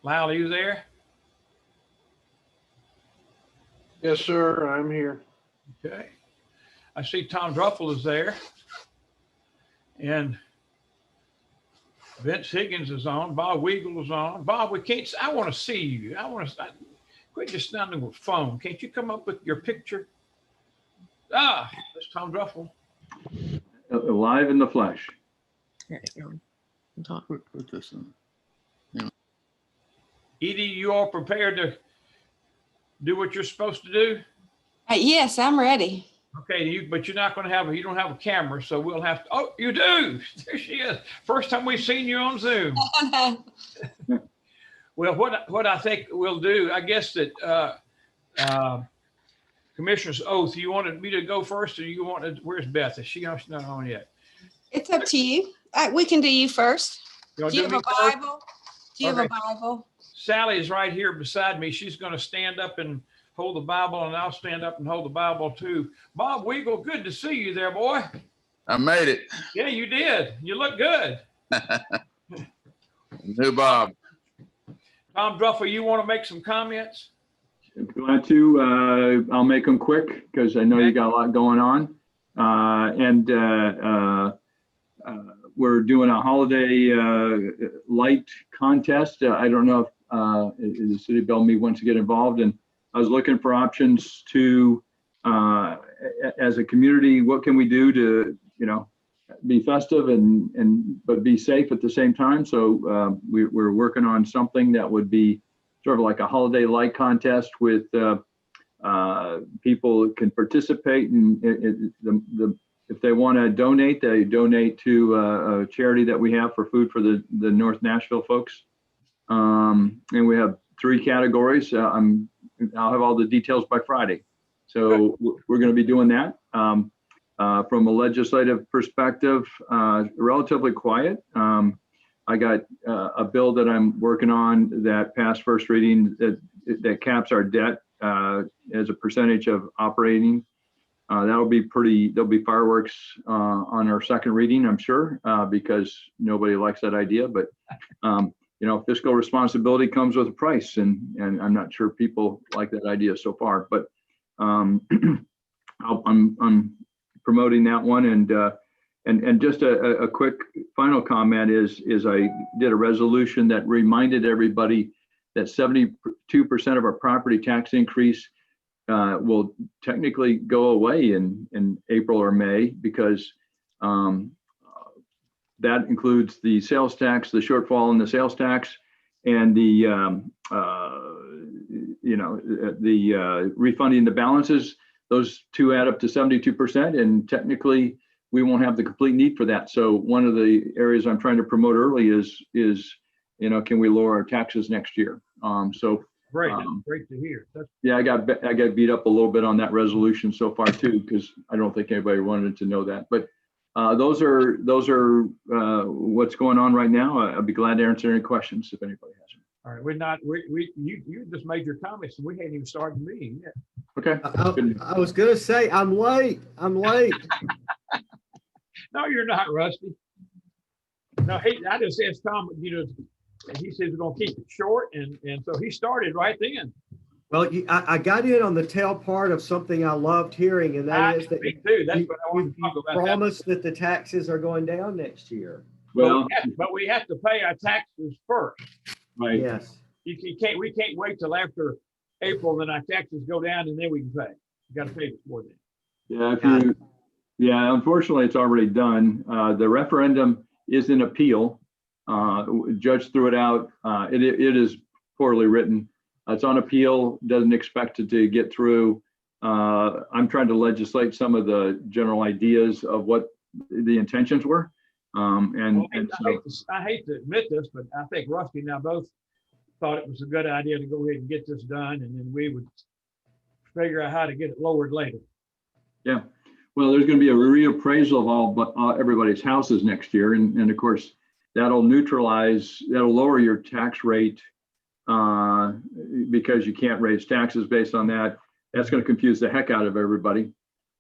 Lyle, are you there? Yes, sir, I'm here. Okay. I see Tom Druffel is there. And Vince Higgins is on. Bob Weagle is on. Bob, we can't, I want to see you. Quit just standing with phone. Can't you come up with your picture? Ah, that's Tom Druffel. Live in the flesh. There you go. Talk. Put this in. Edie, you all prepared to do what you're supposed to do? Yes, I'm ready. Okay, but you're not going to you don't have a camera, so we'll have to, oh, you do. There she is. First time we've seen you on Zoom. Well, what I think we'll do, I guess that Commissioner's oath, you wanted me to go first, or you wanted, where's Beth? Is she not on yet? It's up to you. We can do you first. You Do you have a Bible? Do you have a Bible? Sally is right here beside me. She's going to stand up and hold the Bible, and I'll stand up and hold the Bible too. Bob Weagle, good to see you there, boy. I made it. Yeah, you did. You look good. New Bob. Tom Druffel, you want to make some comments? Glad to. I'll make them quick because I know you got a lot going on. We're doing a holiday light contest. I don't know if the city of Belle Meade wants to get involved, and I was looking for options to, as a community, what can we do to, be festive but be safe at the same time. So we're working on something that would be sort of like a holiday light contest with people can participate, and if they want to donate, they donate to a charity that we have for food for the North Nashville folks. And we have 3 categories. I'll have all the details by Friday. So we're going to be doing that. From a legislative perspective, relatively quiet. I got a bill that I'm working on that passed first reading that caps our debt as a percentage of operating. There'll be fireworks on our second reading, I'm sure, because nobody likes that idea. But fiscal responsibility comes with a price, and I'm not sure people like that idea so far. But I'm promoting that one, and just a quick final comment is I did a resolution that reminded everybody that 72% of our property tax increase will technically go away in April or May, because that includes the sales tax, the shortfall in the sales tax, and the refunding the balances. Those two add up to 72%, and technically we won't have the complete need for that. So one of the areas I'm trying to promote early is can we lower our taxes next year? Great, that's great to hear. Yeah, I got beat up a little bit on that resolution so far too, because I don't think anybody wanted to know that. But those are what's going on right now. I'd be glad to answer any questions if anybody has them. All right, you just made your comments and we hadn't even started the meeting yet. Okay. I was gonna say I'm late. No, you're not, Rusty. No, I just asked Tom, and he says we're gonna keep it short, and so he started right then. Well, I got in on the tail part of something I loved hearing, and that is that me too. That's what I want to talk about. Promised that the taxes are going down next year. Well, but we have to pay our taxes first. Right. Yes. We can't wait till after April, then our taxes go down, and then we can pay. You got to pay before then. Yeah. Unfortunately, it's already done. The referendum is in appeal. Judge threw it out. It is poorly written. It's on appeal. Doesn't expect it to get through. I'm trying to legislate some of the general ideas of what the intentions were. I hate to admit this, but I think Rusty and I both thought it was a good idea to go ahead and get this done, and then we would figure out how to get it lowered later. Yeah, well, there's going to be a reappraisal of all everybody's houses next year, and of course that'll lower your tax rate because you can't raise taxes based on that. That's going to confuse the heck out of everybody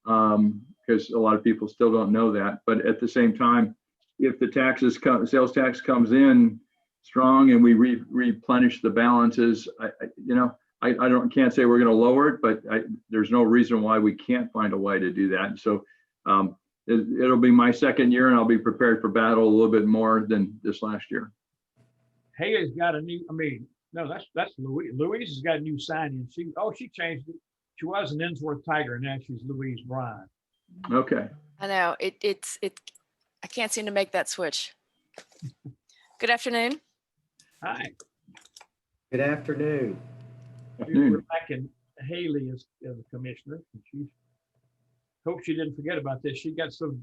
because a lot of people still don't know that. But at the same time, if the sales tax comes in strong and we replenish the balances, can't say we're going to lower it, but there's no reason why we can't find a way to do that. And so it'll be my second year, and I'll be prepared for battle a little bit more than this last year. Haley's got a new, no, that's Louise. Louise has got a new sign in. She changed it. She was an Innsworth Tiger, and now she's Louise Bryan. Okay. I know it's I can't seem to make that switch. Good afternoon. Hi. Good afternoon. We're back in Haley as a commissioner. She hope she didn't forget about this. She got so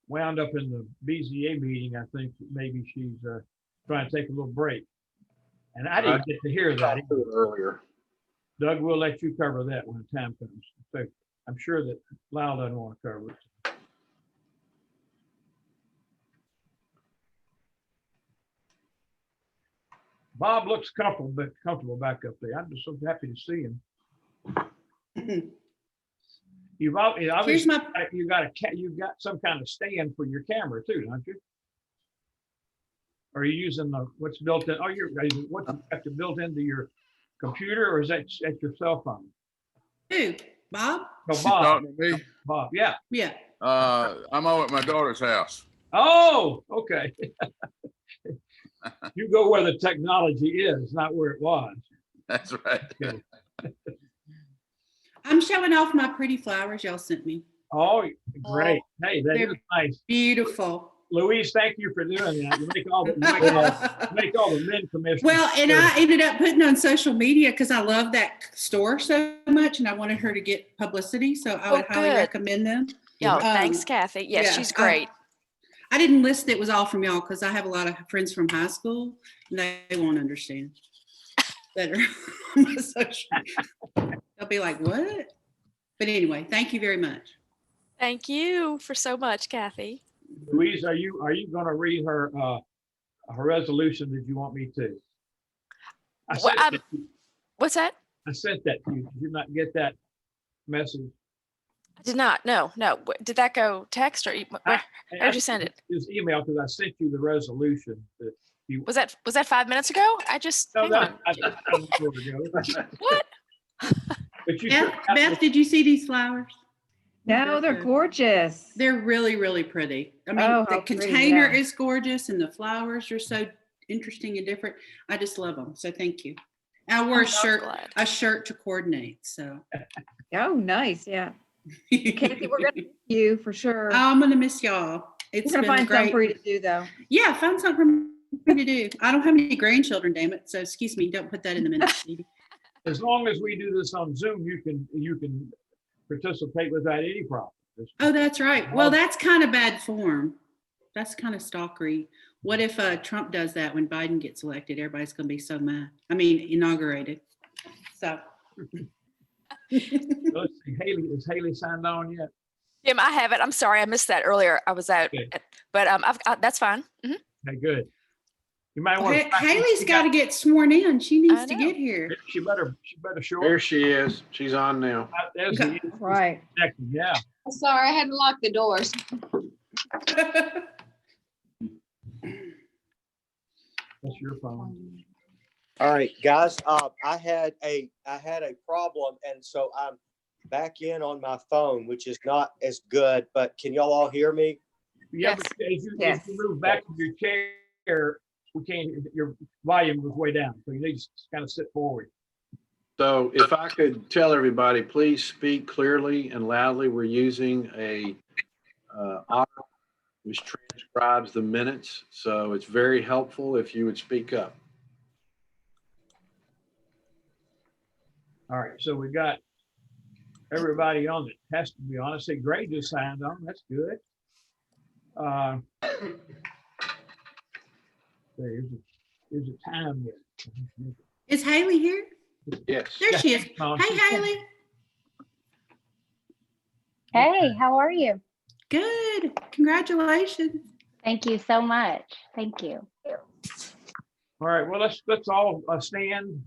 wound up in the BZA meeting, I think that maybe she's trying to take a little break. And I didn't get to hear that Earlier. Doug, we'll let you cover that when the time comes. So I'm sure that Lyle doesn't want to cover it. Bob looks comfortable back up there. I'm just so happy to see him. You've obviously you got some kind of stand for your camera too, don't you? Or are you using what's built in? Oh, what's built into your computer, or is that at your cell phone? Who? Bob? No, You Bob. talking to me? Bob, yeah. Yeah. I'm over at my daughter's house. Oh, okay. You go where the technology is, not where it was. That's right. Okay. I'm showing off my pretty flowers y'all sent me. Oh, great. Hey, that They're is nice. Beautiful. Louise, thank you for doing that. You make all the men commissioners. Well, and I ended up putting on social media because I love that store so much and I wanted her to get publicity. So I would highly good. recommend them. Yeah, thanks, Kathy. Yes, yeah, she's great. I didn't list it was all from y'all because I have a lot of friends from high school and they won't understand that are on my social. They'll be like, what? But anyway, thank you very much. Thank you for so much, Kathy. Louise, are you going to read her resolution? Did you want me to? What's that? I sent that to you. Did you not get that message? I did not. No. Did that go text or where did you send it? It was email because I sent you the resolution. That you, Was that 5 minutes ago? I just hang on. What? But you Beth, did you see these flowers? No, they're gorgeous. They're really, really pretty. I mean, Oh, the how pretty, container yeah. is gorgeous and the flowers are so interesting and different. I just love them. So thank you. And I wore I'm so glad. a shirt to coordinate. So Oh, nice. Yeah. Kathy, we're going to miss you for sure. I'm going to miss y'all. It's We're going to been find something great. for you to do, though. Yeah, find something for me to do. I don't have any grandchildren, damn it. So excuse me, don't put that in the minutes. As long as we do this on Zoom, you can participate without any problem. Oh, that's right. Well, that's kind of bad form. That's kind of stalkery. What if Trump does that when Biden gets elected? Everybody's going to be so mad. I mean, inaugurated. So. Let's see, is Haley signed on yet? Jim, I have it. I'm sorry, I missed that earlier. I was out, Okay. but that's fine. Mhm. Okay, good. You might want to. Haley's got to get sworn in. She needs to know. get here. She better show There up. she is. She's on now. There's Okay. the Right. yeah. Sorry, I had to lock the doors. That's your phone. All right, guys, I had a problem, and so I'm back in on my phone, which is not as good, but can y'all all hear me? Yeah, Yes. but as Yes. you move back to your chair, your volume was way down, so you need to kind of sit forward. So if I could tell everybody, please speak clearly and loudly. We're using a audio which transcribes the minutes. So it's very helpful if you would speak up. All right, so we got everybody on that has to be on. I see Gray just signed on. That's good. There's a time there. Is Haley here? Yes. There she is. No, Hey, Haley. Hey, how are you? Good. Congratulations. Thank you so much. Thank you. All right, well, let's all stand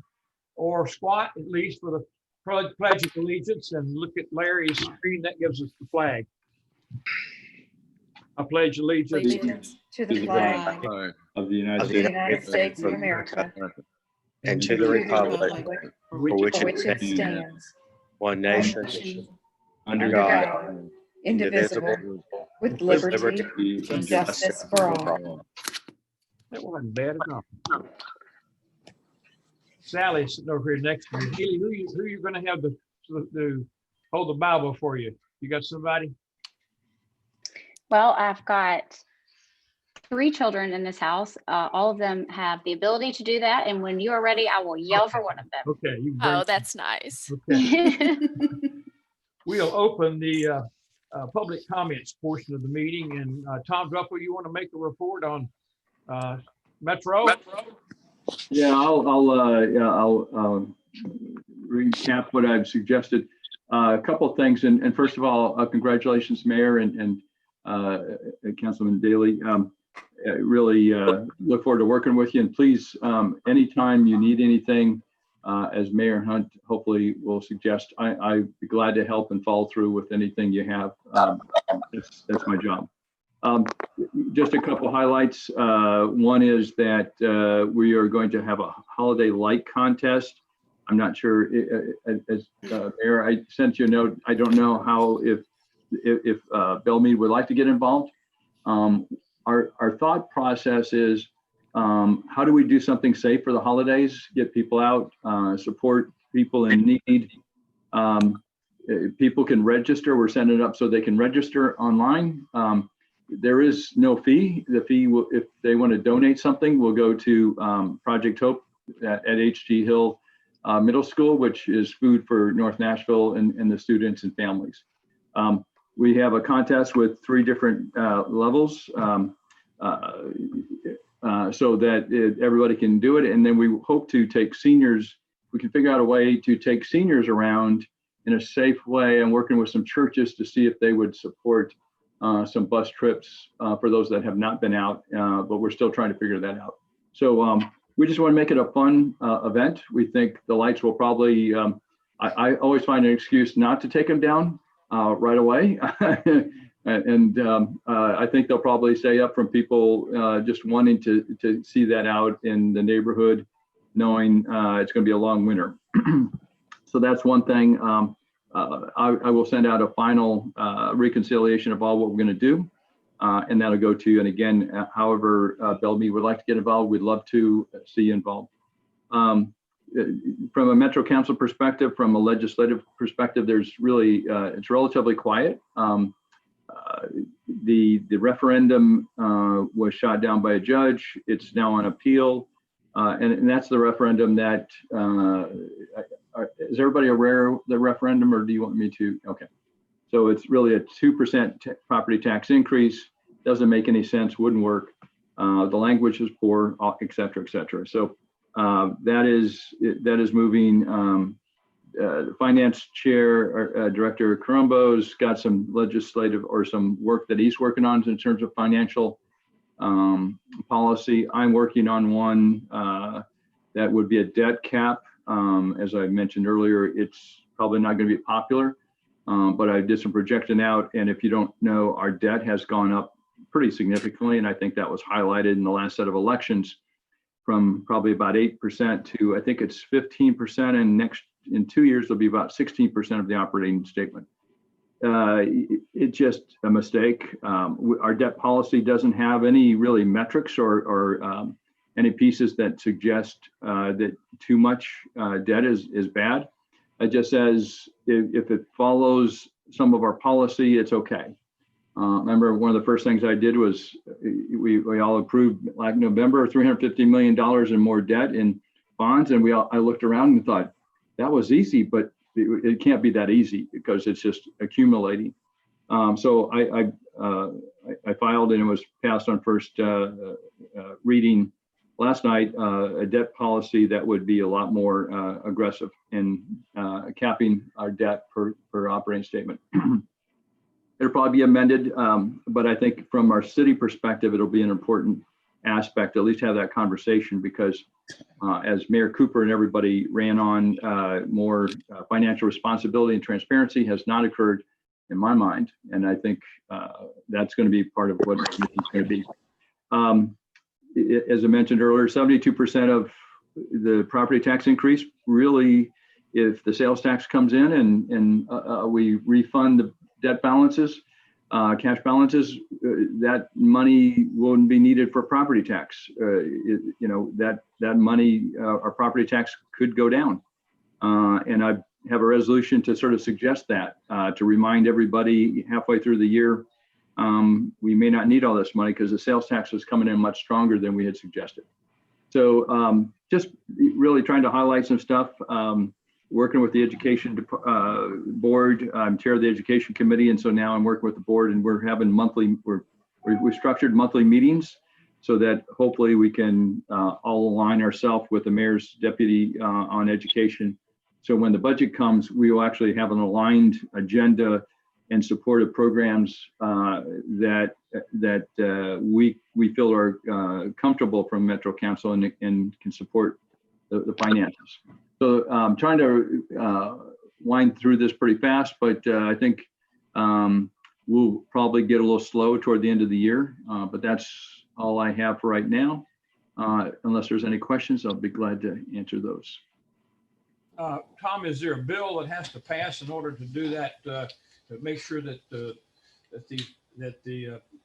or squat at least for the Pledge of Allegiance and look at Larry's screen. That gives us the flag. I pledge allegiance Allegiance To the flag All right. of the United of the States, United States of America, and to the republic for for which which it it stands, stands, one one nation, nation, under under God, God, indivisible, with with liberty liberty and justice for all. That wasn't bad at all. Sally's sitting over here next to me. Haley, who you gonna have to hold the Bible for you? You got somebody? Well, I've got 3 children in this house. All of them have the ability to do that. And when you are ready, I will yell for one of them. Okay. You Oh, bring, that's nice. okay. We'll open the public comments portion of the meeting. And Tom Druffel, you want to make a report on Metro? Yeah, I'll recap what I've suggested. A couple of things, and first of all, congratulations, Mayor and Councilman Daly. I really look forward to working with you. And please, anytime you need anything, as Mayor Hunt hopefully will suggest, I'd be glad to help and follow through with anything you have. That's my job. Just a couple highlights. One is that we are going to have a holiday light contest. I'm not sure, as Mayor, I sent you a note. I don't know how, if Belle Meade would like to get involved. Our thought process is, how do we do something safe for the holidays, get people out, support people in need. People can register. We're setting it up so they can register online. There is no fee. The fee will, if they want to donate something, will go to Project Hope at H.G. Hill Middle School, which is food for North Nashville and the students and families. We have a contest with 3 different levels so that everybody can do it. And then we hope to take seniors. We can figure out a way to take seniors around in a safe way. I'm working with some churches to see if they would support some bus trips for those that have not been out, but we're still trying to figure that out. So we just want to make it a fun event. We think the lights will probably, I always find an excuse not to take them down right away. And I think they'll probably stay up from people just wanting to see that out in the neighborhood, knowing it's going to be a long winter. So that's one thing. I will send out a final reconciliation of all what we're going to do, and that'll go to you. And again, however Belle Meade would like to get involved, we'd love to see you involved. From a Metro Council perspective, from a legislative perspective, there's really, it's relatively quiet. The referendum was shot down by a judge. It's now on appeal. And that's the referendum that, is everybody aware of the referendum, or do you want me to? Okay. So it's really a 2% property tax increase. Doesn't make any sense, wouldn't work. The language is poor, et cetera, et cetera. So that is moving. The finance chair, Director Carumbo's got some legislative or some work that he's working on in terms of financial policy. I'm working on one that would be a debt cap. As I mentioned earlier, it's probably not going to be popular, but I did some projection out. And if you don't know, our debt has gone up pretty significantly. And I think that was highlighted in the last set of elections from probably about 8% to, I think it's 15%. And in 2 years, it'll be about 16% of the operating statement. It's just a mistake. Our debt policy doesn't have any really metrics or any pieces that suggest that too much debt is bad. It just says if it follows some of our policy, it's okay. Remember, one of the first things I did was we all approved like November $350 million in more debt in bonds, and I looked around and thought that was easy, but it can't be that easy because it's just accumulating. So I filed, and it was passed on first reading last night, a debt policy that would be a lot more aggressive in capping our debt per operating statement. It'll probably be amended, but I think from our city perspective, it'll be an important aspect, at least have that conversation, because as Mayor Cooper and everybody ran on, more financial responsibility and transparency has not occurred in my mind. And I think that's going to be part of what it's going to be. as I mentioned earlier, 72% of the property tax increase really, if the sales tax comes in and we refund the debt balances, cash balances, that money won't be needed for property tax. That money, our property tax could go down. And I have a resolution to sort of suggest that, to remind everybody halfway through the year, we may not need all this money because the sales tax was coming in much stronger than we had suggested. So just really trying to highlight some stuff. Working with the education board. I'm chair of the education committee, and so now I'm working with the board, and we're having we've structured monthly meetings so that hopefully we can all align ourselves with the mayor's deputy on education. So when the budget comes, we will actually have an aligned agenda and supportive programs that we feel are comfortable from Metro Council and can support the finances. So I'm trying to wind through this pretty fast, but I think we'll probably get a little slow toward the end of the year. But that's all I have for right now. Unless there's any questions, I'll be glad to answer those. Tom, is there a bill that has to pass in order to do that, to make sure that the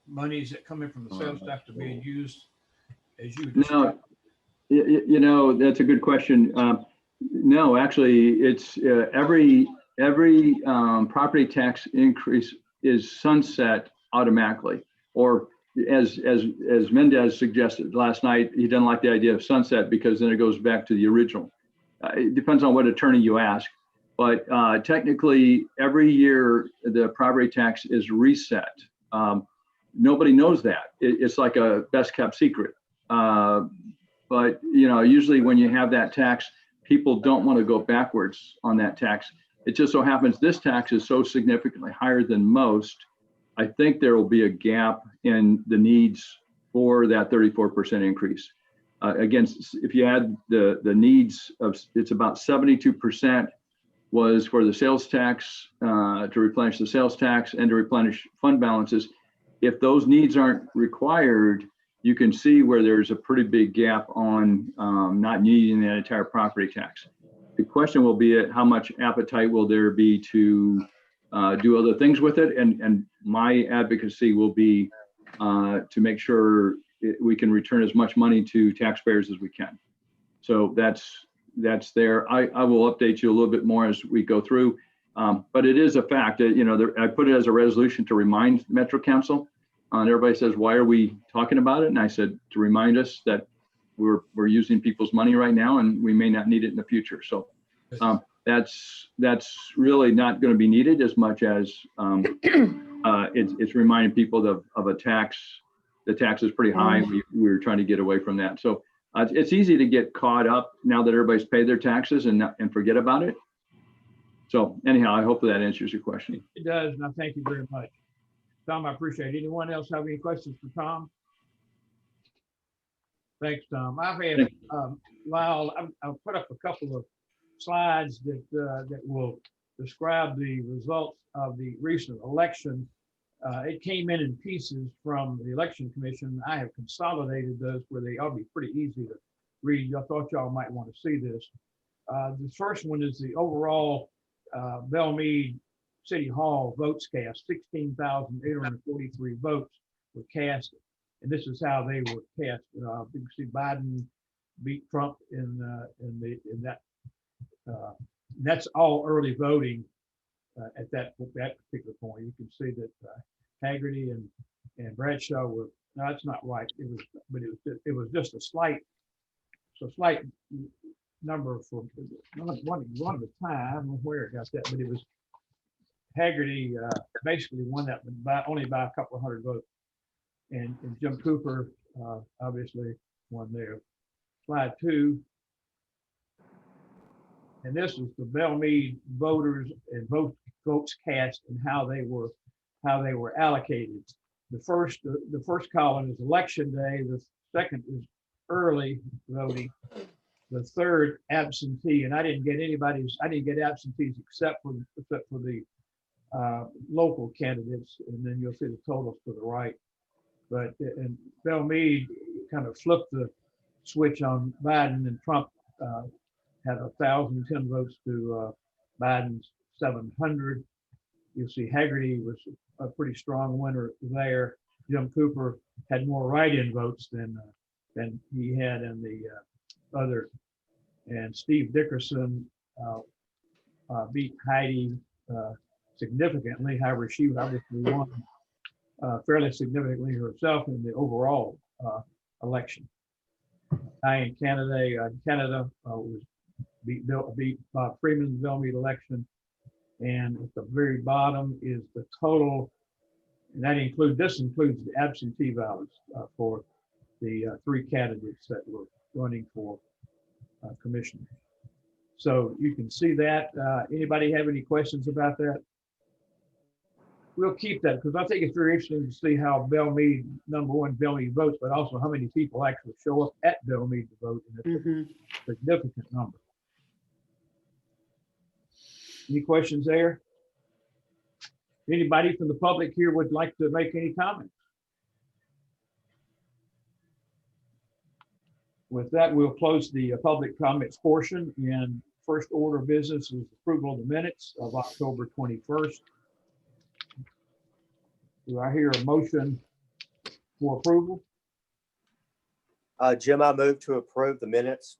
monies that come in from the sales tax are being used as you described? No, that's a good question. No, actually, it's every property tax increase is sunset automatically, or as Mendez suggested last night, he doesn't like the idea of sunset because then it goes back to the original. It depends on what attorney you ask, but technically every year the property tax is reset. Nobody knows that. It's like a best kept secret. But usually when you have that tax, people don't want to go backwards on that tax. It just so happens this tax is so significantly higher than most. I think there will be a gap in the needs for that 34% increase. Again, if you add the needs of, it's about 72% was for the sales tax, to replenish the sales tax and to replenish fund balances. If those needs aren't required, you can see where there's a pretty big gap on not needing that entire property tax. The question will be how much appetite will there be to do other things with it? And my advocacy will be to make sure we can return as much money to taxpayers as we can. So that's there. I will update you a little bit more as we go through. But it is a fact that, I put it as a resolution to remind Metro Council. And everybody says, why are we talking about it? And I said, to remind us that we're using people's money right now and we may not need it in the future. So that's really not going to be needed as much as it's reminding people of a tax. The tax is pretty high. We're trying to get away from that. So it's easy to get caught up now that everybody's paid their taxes and forget about it. So anyhow, I hope that answers your question. It does, and I thank you very much. Tom, I appreciate it. Anyone else have any questions for Tom? Thanks, Tom. I've had, Lyle, I've put up a couple of slides that will describe the results of the recent election. It came in pieces from the Election Commission. I have consolidated those where they ought to be pretty easy to read. I thought y'all might want to see this. The first one is the overall Belle Meade City Hall votes cast. 16,843 votes were cast, and this is how they were cast. You can see Biden beat Trump in that. That's all early voting at that particular point. You can see that Haggerty and Bradshaw were. No, that's not right. It was just a slight number for one at a time. I don't know where it got that, but it was Haggerty basically won that only by a couple of hundred votes, and Jim Cooper obviously won there. Slide 2, and this is the Belle Meade voters and votes cast and how they were allocated. The first column is election day. The second is early voting. The third, absentee, and I didn't get absentees except for the local candidates, and then you'll see the totals to the right. But in Belle Meade, kind of flipped the switch on Biden, and Trump had 1,010 votes to Biden's 700. You'll see Haggerty was a pretty strong winner there. Jim Cooper had more write-in votes than he had in the other. And Steve Dickerson beat Heidi significantly. However, she obviously won fairly significantly herself in the overall election. In Canada was beat Bob Freeman's Belle Meade election. And at the very bottom is the total, and this includes the absentee ballots for the three candidates that were running for commissioner. So you can see that. Anybody have any questions about that? We'll keep that because I think it's very interesting to see how Belle Meade, number one, Belle Meade votes, but also how many people actually show up at Belle Meade to vote, and it's a significant number. Any questions there? Anybody from the public here would like to make any comments? With that, we'll close the public comments portion, and first order of business is approval of the minutes of October 21st. Do I hear a motion for approval? Jim, I move to approve the minutes.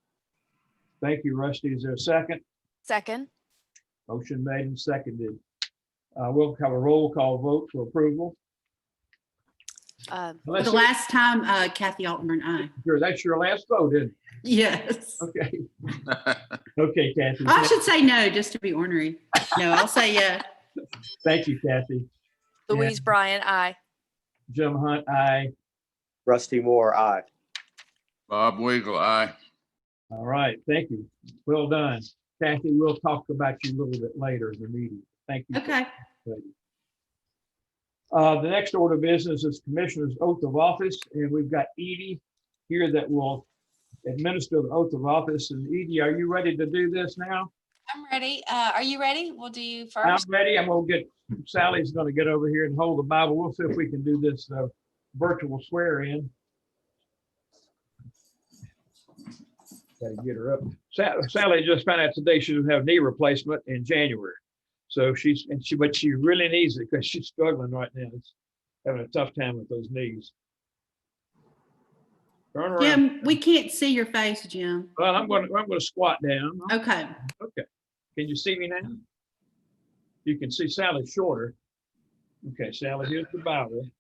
Thank you, Rusty. Is there a second? Second. Motion made and seconded. We'll have a roll call vote for approval. The last time, Kathy Altman, aye. Sure, that's your last vote, isn't it? Yes. Okay. Okay, Kathy. I should say no, just to be ornery. No, I'll say yeah. Thank you, Kathy. Louise Bryan, aye. Jim Hunt, aye. Rusty Moore, aye. Bob Weigel, aye. All right, thank you. Well done. Kathy, we'll talk about you a little bit later in the meeting. Thank you. Okay. The next order of business is Commissioner's oath of office, and we've got Edie here that will administer the oath of office. And Edie, are you ready to do this now? I'm ready. Are you ready? We'll do you I'm first. ready. I'm going to get, Sally's going to get over here and hold the Bible. We'll see if we can do this virtual swear in. Got to get her up. Sally just found out today she doesn't have knee replacement in January. So but she really needs it because she's struggling right now. It's having a tough time with those knees. Turn around. Jim, we can't see your face, Jim. Well, I'm going to squat down. Okay. Okay. Can you see me now? You can see Sally shorter. Okay, Sally, here's the Bible.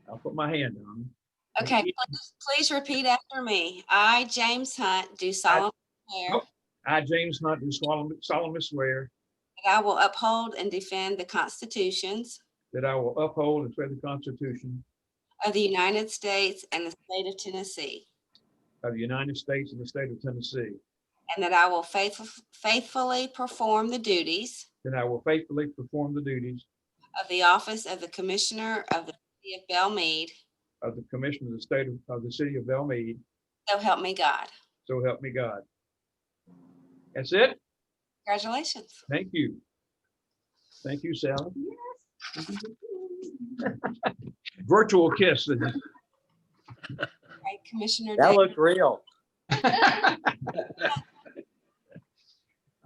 I'll put my hand on it. Okay, please repeat after me. I, James Hunt, do solemnly swear I, James Hunt, do solemnly swear that I will uphold and defend the constitutions that I will uphold and defend the Constitution of the United States and the state of Tennessee, of the United States and the state of Tennessee, and that I will faithfully perform the duties that I will faithfully perform the duties of the office of the Commissioner of the City of Belle Meade. of the Commissioner of the City of Belle Meade. So help me God. So help me God. That's it. Congratulations. Thank you. Thank you, Sally. Yes. Virtual kiss. Right, Commissioner. That Day. looked real.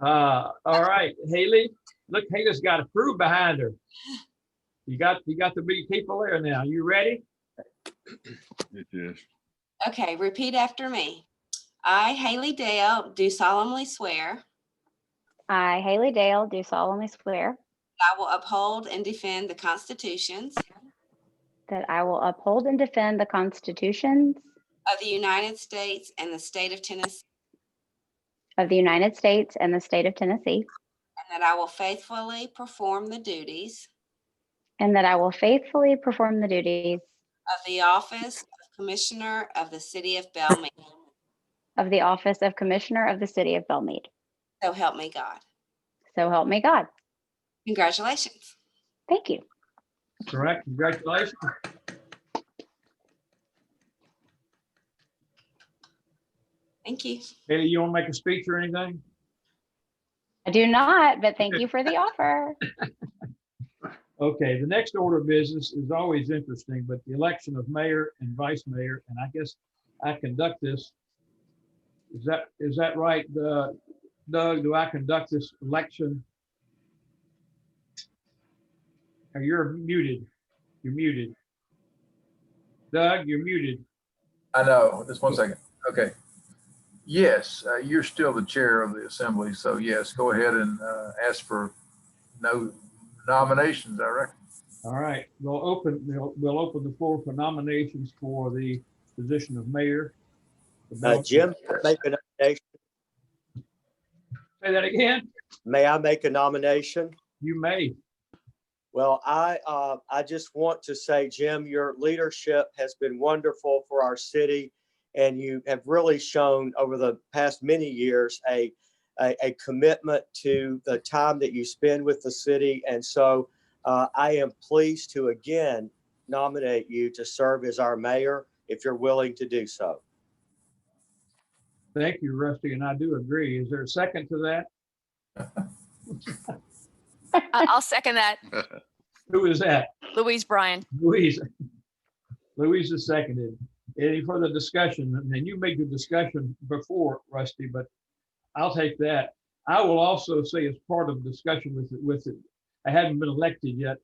All right, Haley. Look, Haley's got a crew behind her. You got to be people there now. You ready? It is. Okay, repeat after me. I, Haley Dale, do solemnly swear I, Haley Dale, do solemnly swear that I will uphold and defend the constitutions that I will uphold and defend the constitutions of the United States and the state of Tennessee, of the United States and the state of Tennessee, and that I will faithfully perform the duties and that I will faithfully perform the duties of the office of Commissioner of the City of Belle Meade. of the office of Commissioner of the City of Belle Meade. So help me God. So help me God. Congratulations. Thank you. Correct. Congratulations. Thank you. Haley, you want to make a speech or anything? I do not, but thank you for the offer. Okay, the next order of business is always interesting, but the election of mayor and vice mayor, and I guess I conduct this. Is that right, Doug? Do I conduct this election? You're muted. You're muted. Doug, you're muted. I know. Just one second. Okay. Yes, you're still the chair of the assembly. So yes, go ahead and ask for no nominations, I reckon. All right. We'll open the floor for nominations for the position of mayor. Jim, make a nomination. Say that again. May I make a nomination? You may. Well, I just want to say, Jim, your leadership has been wonderful for our city, and you have really shown over the past many years a commitment to the time that you spend with the city. And so I am pleased to again nominate you to serve as our mayor, if you're willing to do so. Thank you, Rusty, and I do agree. Is there a second to that? I'll second that. Who is that? Louise Bryan. Louise. Louise is seconded. Any further discussion? And you made the discussion before, Rusty, but I'll take that. I will also say as part of the discussion with it, I haven't been elected yet,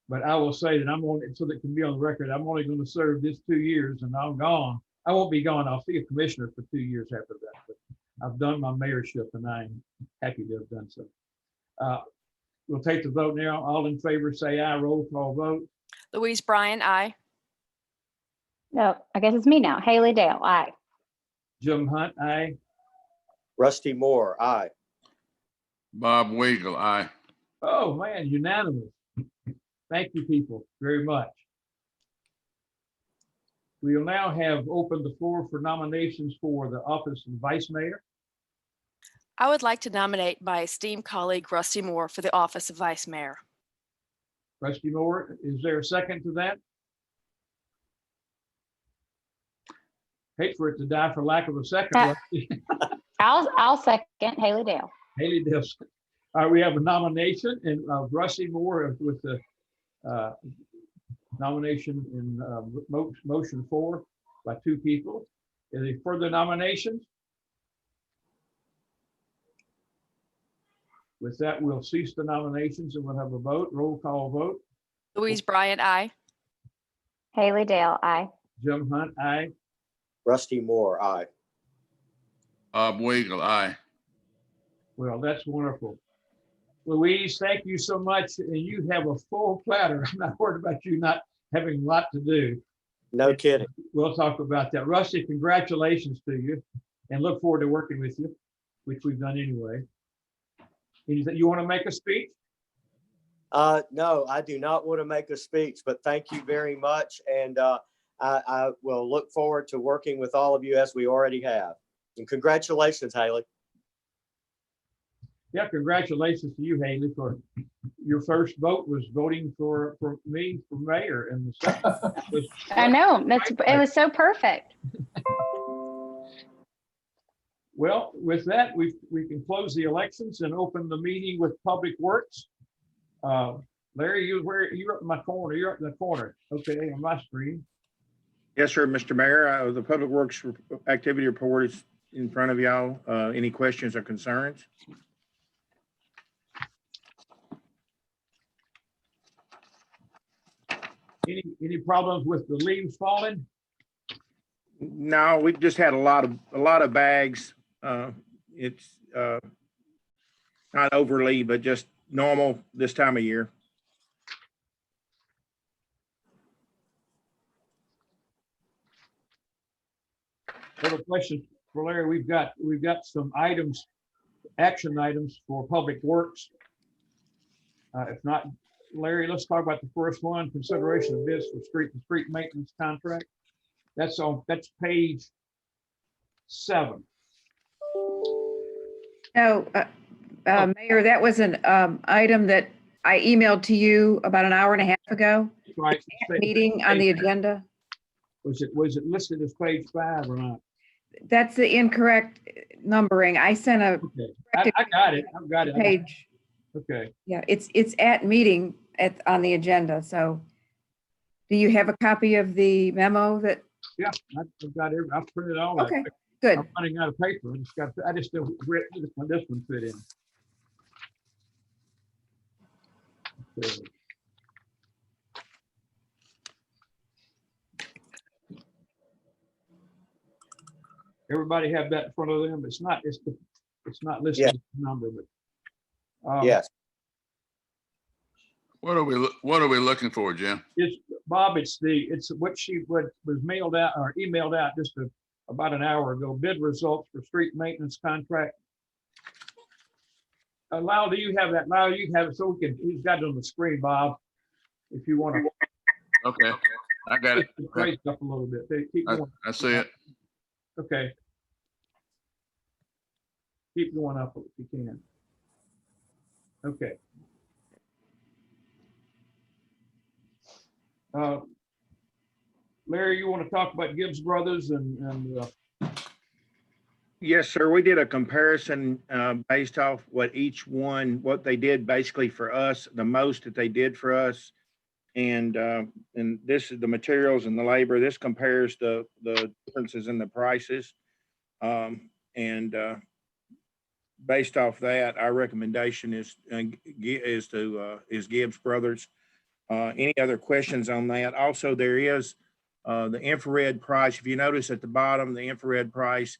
but I will say that I'm only, so that it can be on the record, I'm only going to serve this 2 years and I'm gone. I won't be gone. I'll see a commissioner for 2 years after that, but I've done my mayorship and I'm happy to have done so. We'll take the vote now. All in favor, say aye. Roll call vote. Louise Bryan, aye. No, I guess it's me now. Haley Dale, aye. Jim Hunt, aye. Rusty Moore, aye. Bob Weigel, aye. Oh, man, unanimous. Thank you, people, very much. We will now have opened the floor for nominations for the office of vice mayor. I would like to nominate my esteemed colleague, Rusty Moore, for the office of vice mayor. Rusty Moore, is there a second to that? Hate for it to die for lack of a second. Rusty. I'll second Haley Dale. Haley Dale. All right, we have a nomination and Rusty Moore with the nomination in motion 4 by 2 people. Is there further nominations? With that, we'll cease the nominations and we'll have a vote. Roll call vote. Louise Bryan, aye. Haley Dale, aye. Jim Hunt, aye. Rusty Moore, aye. Bob Weigel, aye. Well, that's wonderful. Louise, thank you so much. And you have a full platter. I'm not worried about you not having a lot to do. No kidding. We'll talk about that. Rusty, congratulations to you and look forward to working with you, which we've done anyway. You want to make a speech? No, I do not want to make a speech, but thank you very much. And I will look forward to working with all of you as we already have. And congratulations, Haley. Yeah, congratulations to you, Haley, for your first vote was voting for me for mayor. And the second was I know, it was so perfect. Well, with that, we can close the elections and open the meeting with Public Works. Larry, you're up in my corner. You're up in the corner. Okay, on my screen. Yes, sir, Mr. Mayor. The Public Works activity report is in front of y'all. Any questions or concerns? Any problems with the leaves falling? No, we've just had a lot of bags. It's not overly, but just normal this time of year. Other questions for Larry? We've got some items, action items for Public Works. If not, Larry, let's talk about the first one, consideration of bids for street maintenance contract. That's page 7. No, Mayor, that was an item that I emailed to you about an hour and a half ago. Right. Meeting on the agenda. Was it listed as page 5 or not? That's the incorrect numbering. I sent a. Okay. I got it. I've got it. Page. Okay. Yeah, it's at meeting on the agenda. So do you have a copy of the memo that Yeah, I've got every, I've printed all that. Okay, good. I'm running out of paper. I just still this one fit in. Okay. Everybody have that in front of them. It's not listed Yeah. as a number, but Yes. What are we looking for, Jim? it's Bob. It's what was mailed out or emailed out just about an hour ago. Bid results for street maintenance contract. Lyle, do you have that? Lyle, you have it, so we can. He's got it on the screen, Bob. If you want to. Okay, I got it. Raise up a little bit. Keep going. I see it. Okay. Keep going up if you can. Okay. Larry, you want to talk about Gibbs Brothers and Yes, sir. We did a comparison based off what they did basically for us, the most that they did for us. And this is the materials and the labor. This compares the differences in the prices. Based off that, our recommendation is Gibbs Brothers. Any other questions on that? Also, there is the infrared price. If you notice at the bottom, the infrared price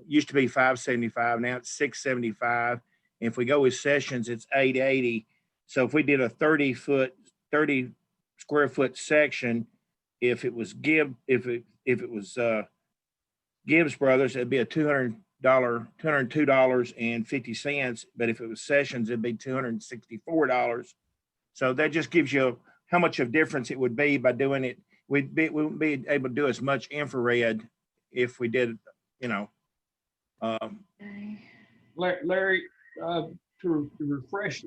used to be $575. Now it's $675. And if we go with sessions, it's $880. So if we did a 30 square foot section, if it was Gibbs Brothers, it'd be a $202.50. But if it was sessions, it'd be $264. So that just gives you how much of difference it would be by doing it. We wouldn't be able to do as much infrared if we did, Larry, to refresh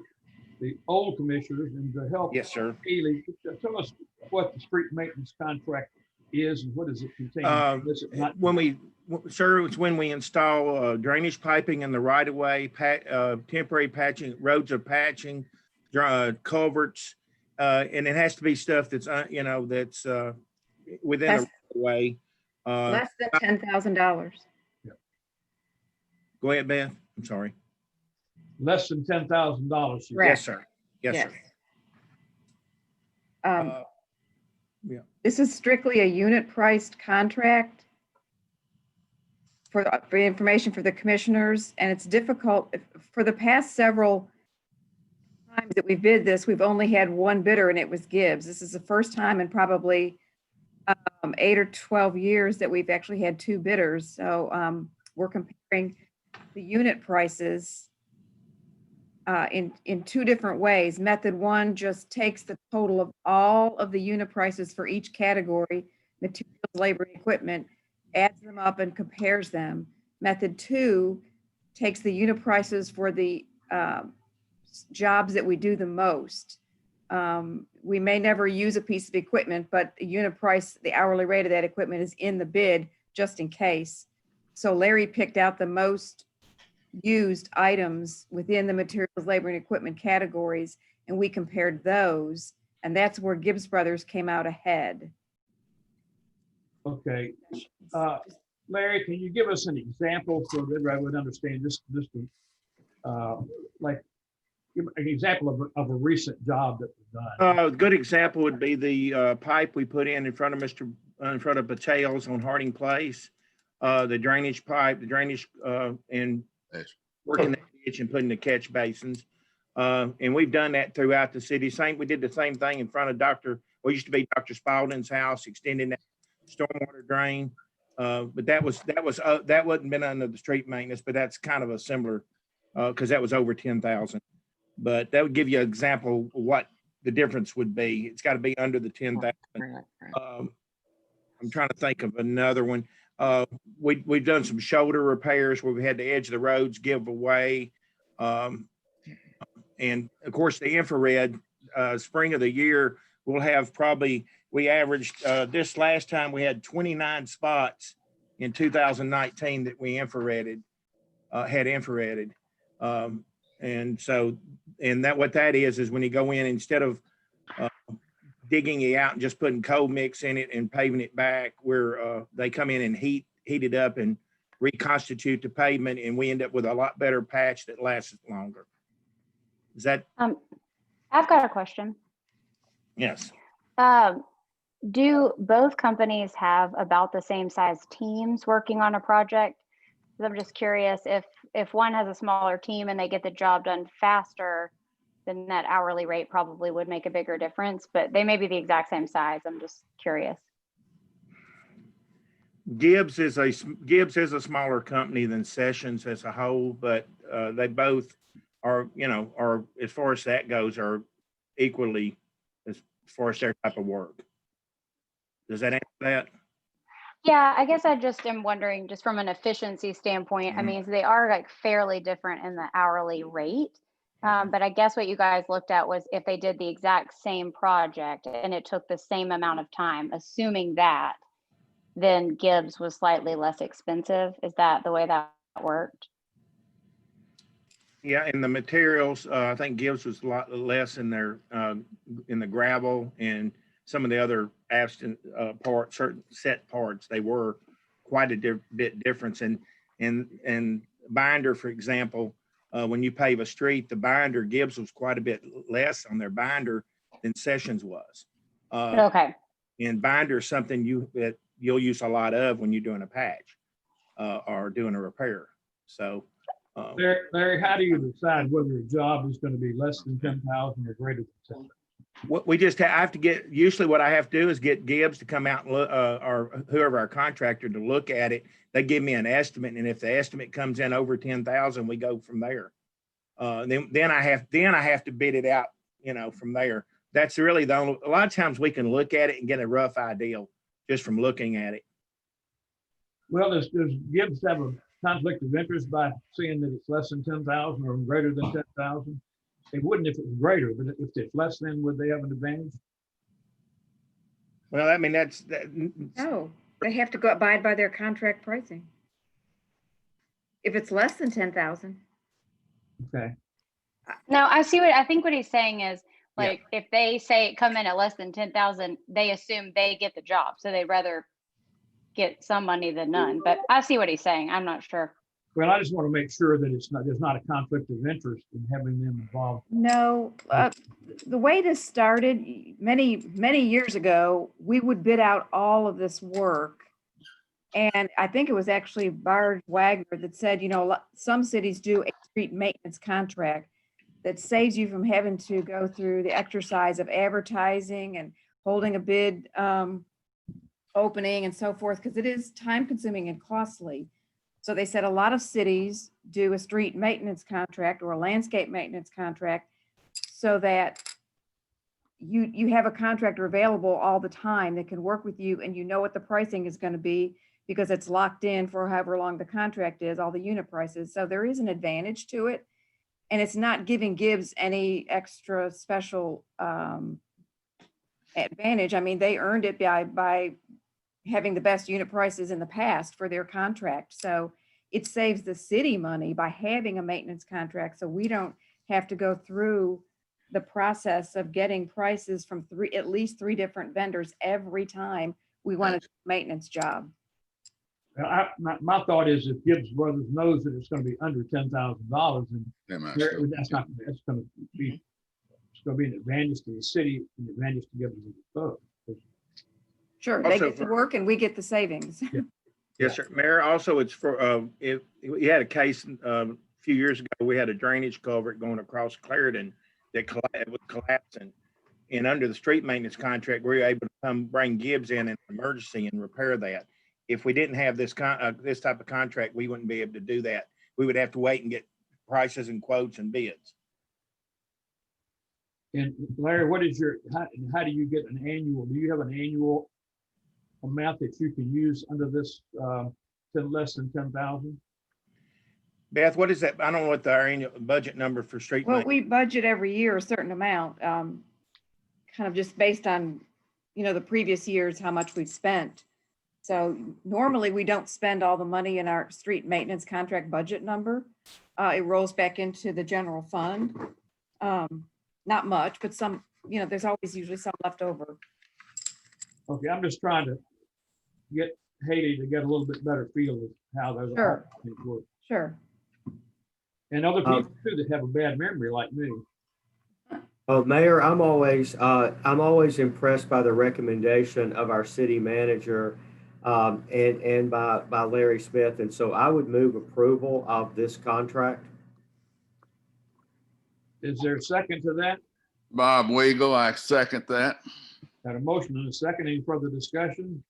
the old commissioners and to help. Yes, sir. Haley, tell us what the street maintenance contract is and what does it contain? It's when we install drainage piping in the right of way, temporary patching, roads of patching, culverts, and it has to be stuff that's that's within the right of way. Less than $10,000. Go ahead, Beth. I'm sorry. Less than $10,000. Yes, sir. Yes, sir. This is strictly a unit priced contract for information for the commissioners, and it's difficult. For the past several times that we bid this, we've only had one bidder, and it was Gibbs. This is the first time in probably 8 or 12 years that we've actually had two bidders. So we're comparing the unit prices in two different ways. Method one just takes the total of all of the unit prices for each category, materials, labor, and equipment, adds them up and compares them. Method two takes the unit prices for the jobs that we do the most. We may never use a piece of equipment, but the unit price, the hourly rate of that equipment is in the bid just in case. So Larry picked out the most used items within the materials, labor, and equipment categories, and we compared those, and that's where Gibbs Brothers came out ahead. Okay. Larry, can you give us an example so that I would understand this like give an example of a recent job that was done? A good example would be the pipe we put in front of Patel's on Harding Place. The drainage pipe, and working the ditch and putting the catch basins. And we've done that throughout the city. We did the same thing in front of Dr. Spalding's house, extending that stormwater drain. But that wasn't been under the street maintenance, but that's kind of a similar, because that was over 10,000. But that would give you an example of what the difference would be. It's got to be under the 10,000. I'm trying to think of another one. We've done some shoulder repairs where we had the edge of the roads give away. And of course, the infrared, spring of the year, we'll have we averaged, this last time we had 29 spots in 2019 that we had infrareded. And what that is when you go in, instead of digging it out and just putting coal mix in it and paving it back, where they come in and heat it up and reconstitute the pavement, and we end up with a lot better patch that lasts longer. Is that? I've got a question. Yes. Do both companies have about the same size teams working on a project? 'Cause I'm just curious if one has a smaller team and they get the job done faster, then that hourly rate probably would make a bigger difference, but they may be the exact same size. I'm just curious. Gibbs is a smaller company than Sessions as a whole, but they both are, as far as that goes, are equally as far as their type of work. Does that answer that? Yeah, I guess I just am wondering, just from an efficiency standpoint, I mean, they are like fairly different in the hourly rate. But I guess what you guys looked at was if they did the exact same project and it took the same amount of time, assuming that, then Gibbs was slightly less expensive. Is that the way that worked? Yeah, in the materials, I think Gibbs was a lot less in their in the gravel and some of the other parts, certain set parts. They were quite a bit difference. And binder, for example, when you pave a street, the binder, Gibbs was quite a bit less on their binder than Sessions was. Okay. And binder is something that you'll use a lot of when you're doing a patch or doing a repair. So. Larry, how do you decide whether a job is going to be less than 10,000 or greater than 10,000? What we just have to get, usually what I have to do is get Gibbs to come out and look, or whoever our contractor to look at it. They give me an estimate, and if the estimate comes in over 10,000, we go from there. Then I have to bid it out, from there. That's really a lot of times we can look at it and get a rough idea just from looking at it. Well, does Gibbs have a conflict of interest by seeing that it's less than 10,000 or greater than 10,000? They wouldn't if it was greater, but if it's less, then would they have an advantage? Well, I mean, No, they have to go abide by their contract pricing. If it's less than 10,000. Okay. No, I think what he's saying is, like, if they say come in at less than 10,000, they assume they get the job. So they'd rather get some money than none. But I see what he's saying. I'm not sure. Well, I just want to make sure that there's not a conflict of interest in having them involved. No, the way this started many years ago, we would bid out all of this work. And I think it was actually Bard Wagner that said, some cities do a street maintenance contract that saves you from having to go through the exercise of advertising and holding a bid opening and so forth, because it is time consuming and costly. So they said a lot of cities do a street maintenance contract or a landscape maintenance contract so that you have a contractor available all the time that can work with you, and you know what the pricing is going to be because it's locked in for however long the contract is, all the unit prices. So there is an advantage to it, and it's not giving Gibbs any extra special advantage. I mean, they earned it by having the best unit prices in the past for their contract. So it saves the city money by having a maintenance contract. So we don't have to go through the process of getting prices from at least three different vendors every time we want a maintenance job. My thought is if Gibbs Brothers knows that it's going to be under $10,000, and it's going to be an advantage to the city, an advantage to Gibbs both. Sure, they get to work and we get the savings. Yeah. Yes, sir. Mayor, also it's for, we had a case a few years ago, we had a drainage culvert going across Clarendon that was collapsing. And under the street maintenance contract, we were able to come bring Gibbs in an emergency and repair that. If we didn't have this type of contract, we wouldn't be able to do that. We would have to wait and get prices and quotes and bids. And Larry, how do you get an annual? Do you have an annual amount that you can use under this less than 10,000? Beth, what is that? I don't know what our annual budget number for street. Well, we budget every year a certain amount, kind of just based on, the previous years, how much we've spent. So normally we don't spend all the money in our street maintenance contract budget number. It rolls back into the general fund. Not much, but some there's always usually some left over. Okay, I'm just trying to get Haley to get a little bit better feel of how those Sure. things work. Sure. And other people too that have a bad memory like me. Oh, Mayor, I'm always impressed by the recommendation of our city manager and by Larry Smith. And so I would move approval of this contract. Is there a second to that? Bob Weigel, I second that. Got a motion and a second. Any further discussion?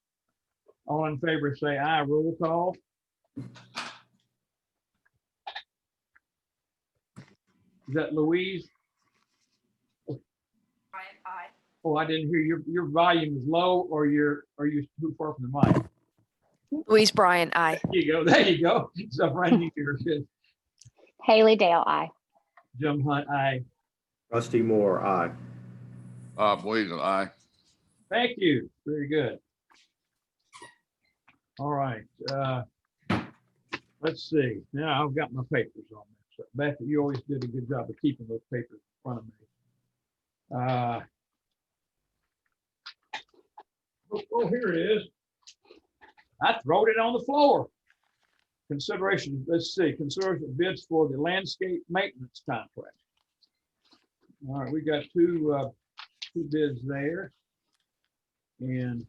All in favor, say aye. Roll call. Is that Louise? Aye. Oh, I didn't hear your volume is low, or are you too far from the mic? Louise Bryan, aye. There you go. There you go. So right here. Haley Dale, aye. Jim Hunt, aye. Rusty Moore, aye. Bob Weigel, aye. Thank you. Very good. All right. Let's see. Now I've got my papers on there. So Beth, you always did a good job of keeping those papers in front of me. Oh, here it is. I throwed it on the floor. Consideration, let's see, consideration of bids for the landscape maintenance contract. All right, we got two bids there. And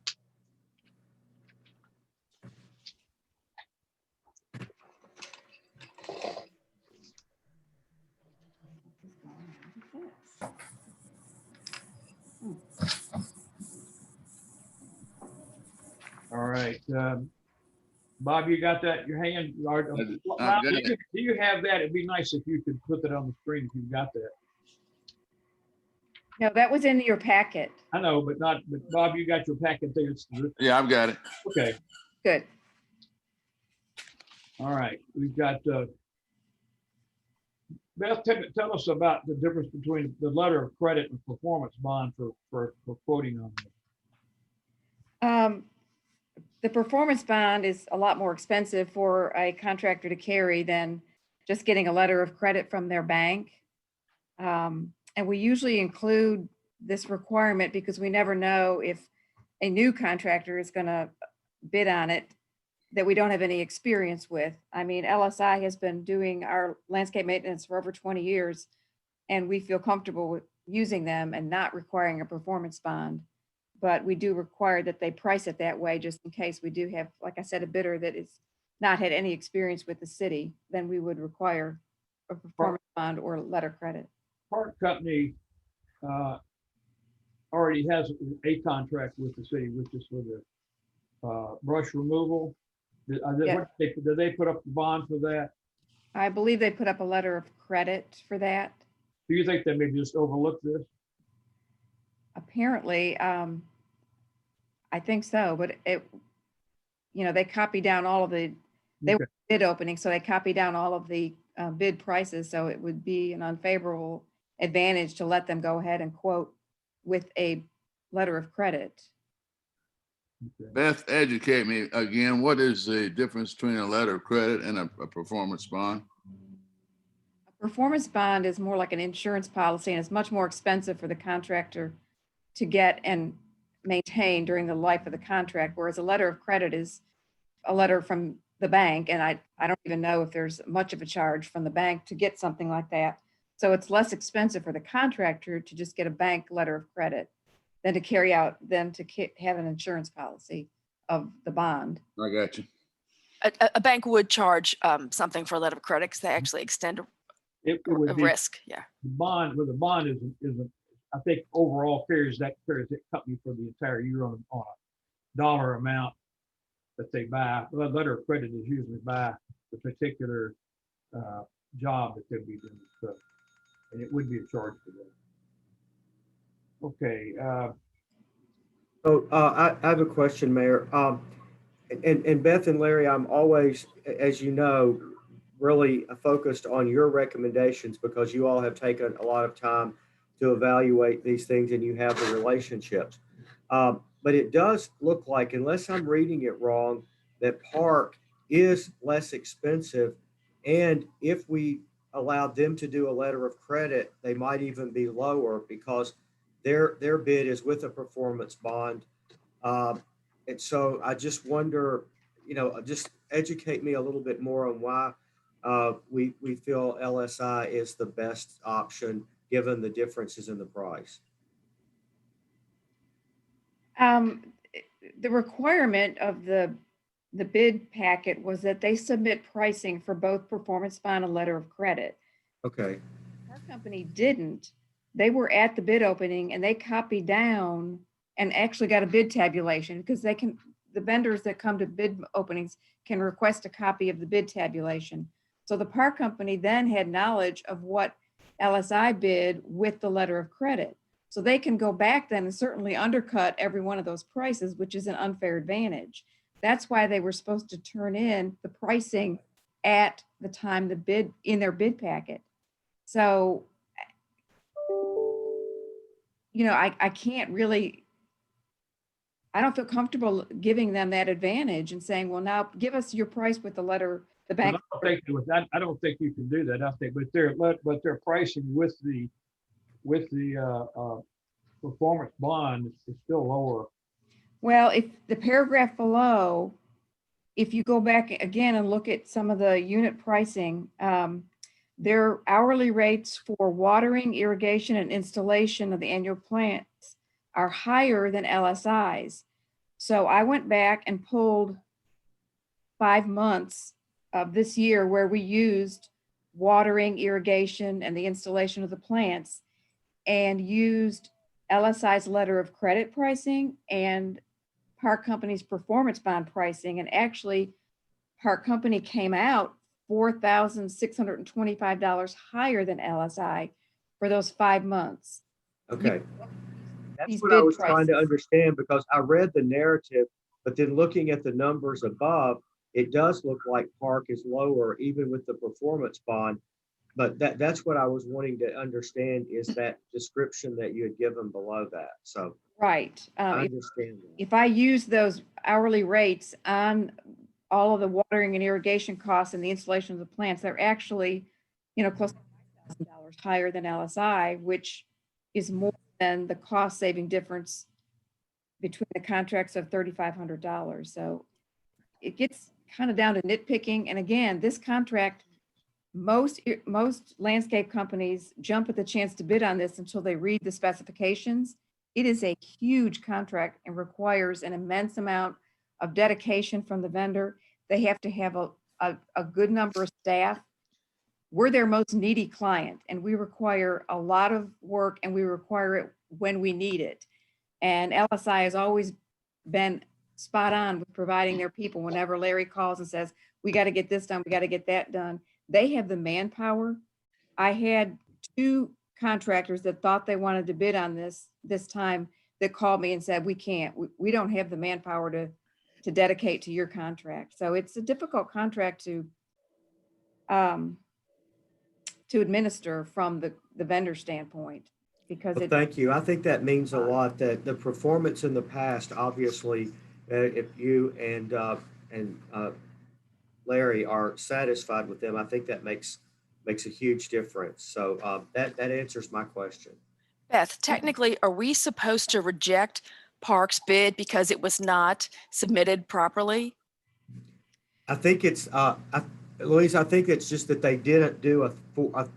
all right, Bob, you got that in your hand? I've got it. Do you have that? It'd be nice if you could put that on the screen if you've got that. No, that was in your packet. I know, but Bob, you got your packet there. Yeah, I've got it. Okay. Good. All right, we've got, Beth, tell us about the difference between the letter of credit and performance bond for quoting on this. The performance bond is a lot more expensive for a contractor to carry than just getting a letter of credit from their bank. And we usually include this requirement because we never know if a new contractor is going to bid on it that we don't have any experience with. I mean, LSI has been doing our landscape maintenance for over 20 years, and we feel comfortable with using them and not requiring a performance bond. But we do require that they price it that way just in case we do have, like I said, a bidder that is not had any experience with the city, then we would require a performance bond or letter credit. Park Company already has a contract with the city, which is for the brush removal. Did they put up the bond for that? I believe they put up a letter of credit for that. Do you think they maybe just overlooked this? Apparently, I think so, but they copy down all of the, they were bid opening, so they copy down all of the bid prices. So it would be an unfavorable advantage to let them go ahead and quote with a letter of credit. Okay. Beth, educate me again. What is the difference between a letter of credit and a performance bond? A performance bond is more like an insurance policy, and it's much more expensive for the contractor to get and maintain during the life of the contract, whereas a letter of credit is a letter from the bank, and I don't even know if there's much of a charge from the bank to get something like that. So it's less expensive for the contractor to just get a bank letter of credit than to have an insurance policy of the bond. I got you. A bank would charge something for a letter of credit because they actually extend It would a be risk. Yeah. the bond, where the bond isn't, I think overall carries the company for the entire year on a dollar amount that they buy. The letter of credit is usually by the particular job that they'll be doing. So, and it would be a charge for that. Okay. I have a question, Mayor. And Beth and Larry, I'm always, as you know, really focused on your recommendations because you all have taken a lot of time to evaluate these things and you have the relationships. But it does look like, unless I'm reading it wrong, that Park is less expensive. And if we allowed them to do a letter of credit, they might even be lower because their bid is with a performance bond. And so I just wonder, just educate me a little bit more on why we feel LSI is the best option given the differences in the price. The requirement of the bid packet was that they submit pricing for both performance bond and letter of credit. Okay. Our company didn't. They were at the bid opening and they copied down and actually got a bid tabulation because the vendors that come to bid openings can request a copy of the bid tabulation. So the park company then had knowledge of what LSI bid with the letter of credit. So they can go back then and certainly undercut every one of those prices, which is an unfair advantage. That's why they were supposed to turn in the pricing at the time the bid in their bid packet. So, I can't really, I don't feel comfortable giving them that advantage and saying, well, now give us your price with the letter, the bank. I don't think you can do that. I think, but their pricing with the performance bond is still lower. Well, if the paragraph below, if you go back again and look at some of the unit pricing, their hourly rates for watering, irrigation, and installation of the annual plants are higher than LSI's. So I went back and pulled 5 months of this year where we used watering, irrigation, and the installation of the plants, and used LSI's letter of credit pricing and Park Company's performance bond pricing. And actually, Park Company came out $4,625 higher than LSI for those 5 months. Okay. That's what I was trying to understand, because I read the narrative, but then looking at the numbers above, it does look like Park is lower even with the performance bond. But that's what I was wanting to understand, is that description that you had given below that. So right. I understand that. If I use those hourly rates on all of the watering and irrigation costs and the installation of the plants, they're actually, close to $5,000 higher than LSI, which is more than the cost saving difference between the contracts of $3,500. So it gets kind of down to nitpicking. And again, this contract, most landscape companies jump at the chance to bid on this until they read the specifications. It is a huge contract and requires an immense amount of dedication from the vendor. They have to have a good number of staff. We're their most needy client, and we require a lot of work, and we require it when we need it. And LSI has always been spot on with providing their people. Whenever Larry calls and says, we got to get this done, we got to get that done, they have the manpower. I had 2 contractors that thought they wanted to bid on this time that called me and said, we can't, we don't have the manpower to dedicate to your contract. So it's a difficult contract to administer from the vendor standpoint, because Well, thank you. I think that means a lot, that the performance in the past, obviously, if you and Larry are satisfied with them, I think that makes a huge difference. So that answers my question. Beth, technically, are we supposed to reject Park's bid because it was not submitted properly? I think it's, Louise, I think it's just that they didn't do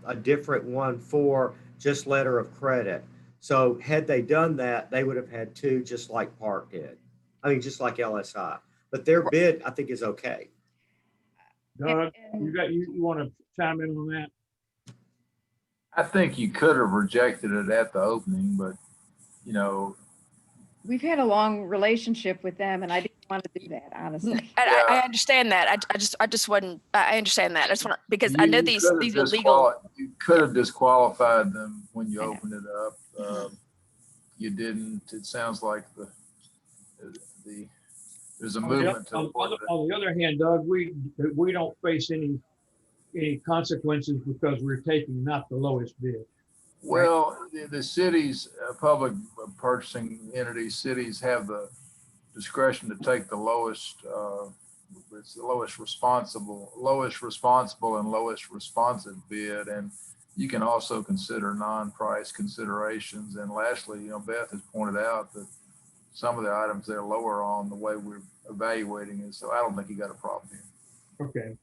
a different one for just letter of credit. So had they done that, they would have had 2 just like Park did. I mean, just like LSI. But their bid, I think, is okay. Doug, you want to chime in on that? I think you could have rejected it at the opening, but we've had a long relationship with them, and I didn't want to do that, honestly. I understand that. I just wasn't. I understand that. I just want, because I know these illegal. You could have disqualified them when you opened it up. You didn't. It sounds like there's a movement to. On the other hand, Doug, we don't face any consequences because we're taking not the lowest bid. Well, the cities, public purchasing entities, cities have the discretion to take the lowest, it's the lowest responsible and lowest responsive bid. And you can also consider non-price considerations. And lastly, Beth has pointed out that some of the items they're lower on the way we're evaluating it. So I don't think you got a problem here. Okay.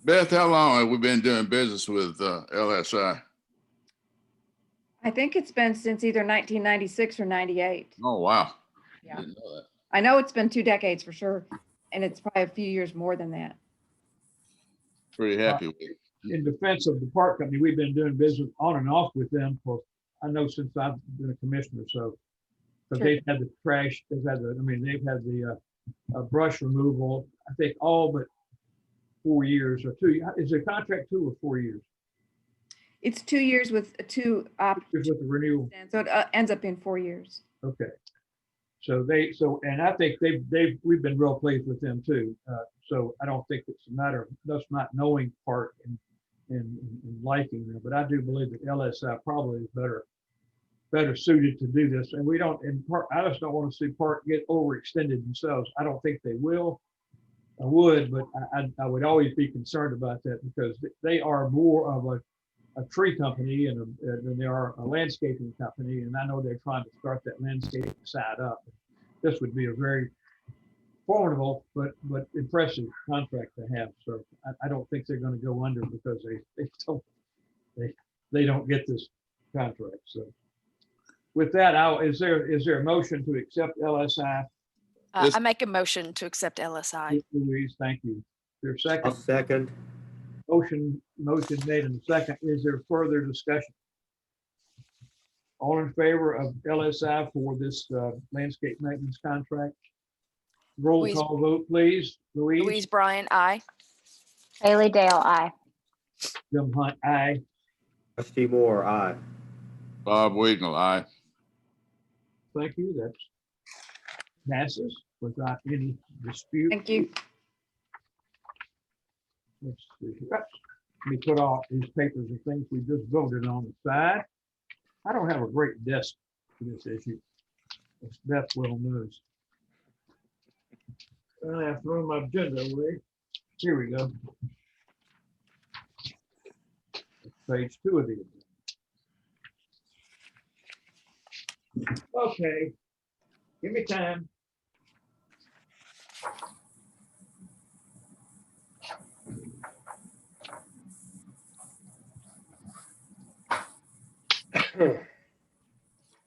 Beth, how long have we been doing business with LSI? I think it's been since either 1996 or 98. Oh, wow. Yeah. Didn't know that. I know it's been 2 decades for sure, and it's probably a few years more than that. Pretty happy with it. In defense of the park company, we've been doing business on and off with them for, I know, since I've been a commissioner. So, but Sure. they've had the trash, they've had the brush removal, I think all but 4 years or 2. Is the contract 2 or 4 years? It's 2 years with 2 options, With the renewal. so it ends up being 4 years. Okay. And I think we've been real pleased with them too. So I don't think it's a matter of us not knowing Park and liking them, but I do believe that LSI probably is better suited to do this. And we don't, in Park, I just don't want to see Park get overextended themselves. I don't think they will. I would, but I would always be concerned about that because they are more of a tree company than they are a landscaping company. And I know they're trying to start that landscaping side up. This would be a very formidable but impressive contract to have. So I don't think they're going to go under because they don't get this contract. So with that, is there a motion to accept LSI? I make a motion to accept LSI. Louise, thank you. Your second. I'll second. Motion made in the second. Is there further discussion? All in favor of LSI for this landscape maintenance contract? Roll Louise- call vote, please. Louise Bryan, aye. Haley Dale, aye. Jim Hunt, aye. Trustee Moore, aye. Bob Wiegel, aye. Thank you. That's passes without any dispute. Thank you. Let's see. Let me put all these papers and things we just voted on the side. I don't have a great desk for this issue. As Beth well knows. I have thrown my agenda away. Here we go. Page 2 of the agenda. Okay. Give me time.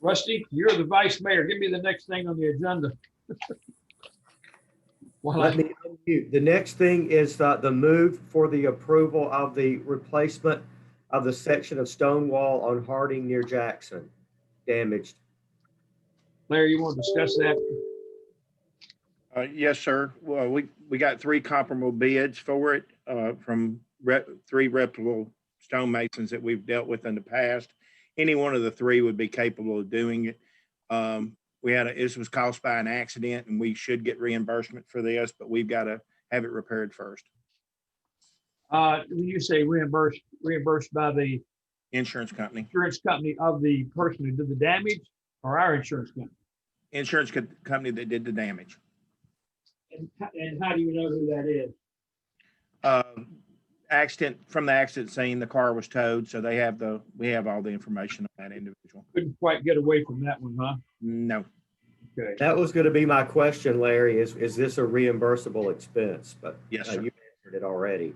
Rusty, you're the vice mayor. Give me the next thing on the agenda. Let me unmute. The next thing is the move for the approval of the replacement of the section of stone wall on Harding near Jackson, damaged. Larry, you want to discuss that? Yes, sir. Well, we got 3 comparable bids for it from 3 reputable stonemasons that we've dealt with in the past. Any one of the 3 would be capable of doing it. This was caused by an accident and we should get reimbursement for this, but we've got to have it repaired first. When you say reimbursed by the Insurance company. Insurance company of the person who did the damage or our insurance company? Insurance company that did the damage. And how do you know who that is? From the accident scene, the car was towed, so we have all the information on that individual. Couldn't quite get away from that one, huh? No. Okay. That was going to be my question, Larry, is this a reimbursable expense? But yes, sir. You answered it already.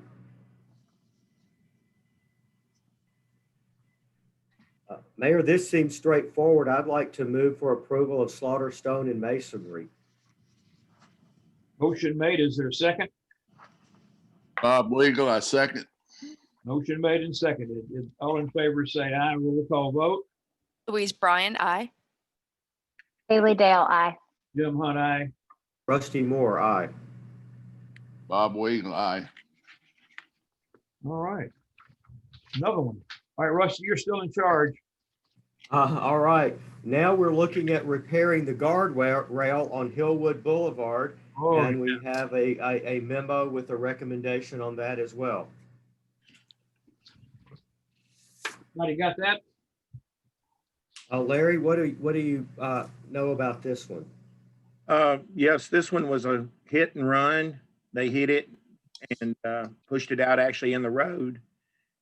Mayor, this seems straightforward. I'd like to move for approval of Slaughter Stone and Masonry. Motion made. Is there a second? Bob Wiegel, I second. Motion made and seconded. All in favor say aye. Roll call vote. Louise Bryan, aye. Haley Dale, aye. Jim Hunt, aye. Rusty Moore, aye. Bob Wiegel, aye. All right. Another one. All right, Rusty, you're still in charge. All right. Now we're looking at repairing the guardrail on Hillwood Boulevard. Oh, And we have a memo with a recommendation on that as well. Anybody got that? Larry, what do you know about this one? Yes, this one was a hit and run. They hit it and pushed it out actually in the road.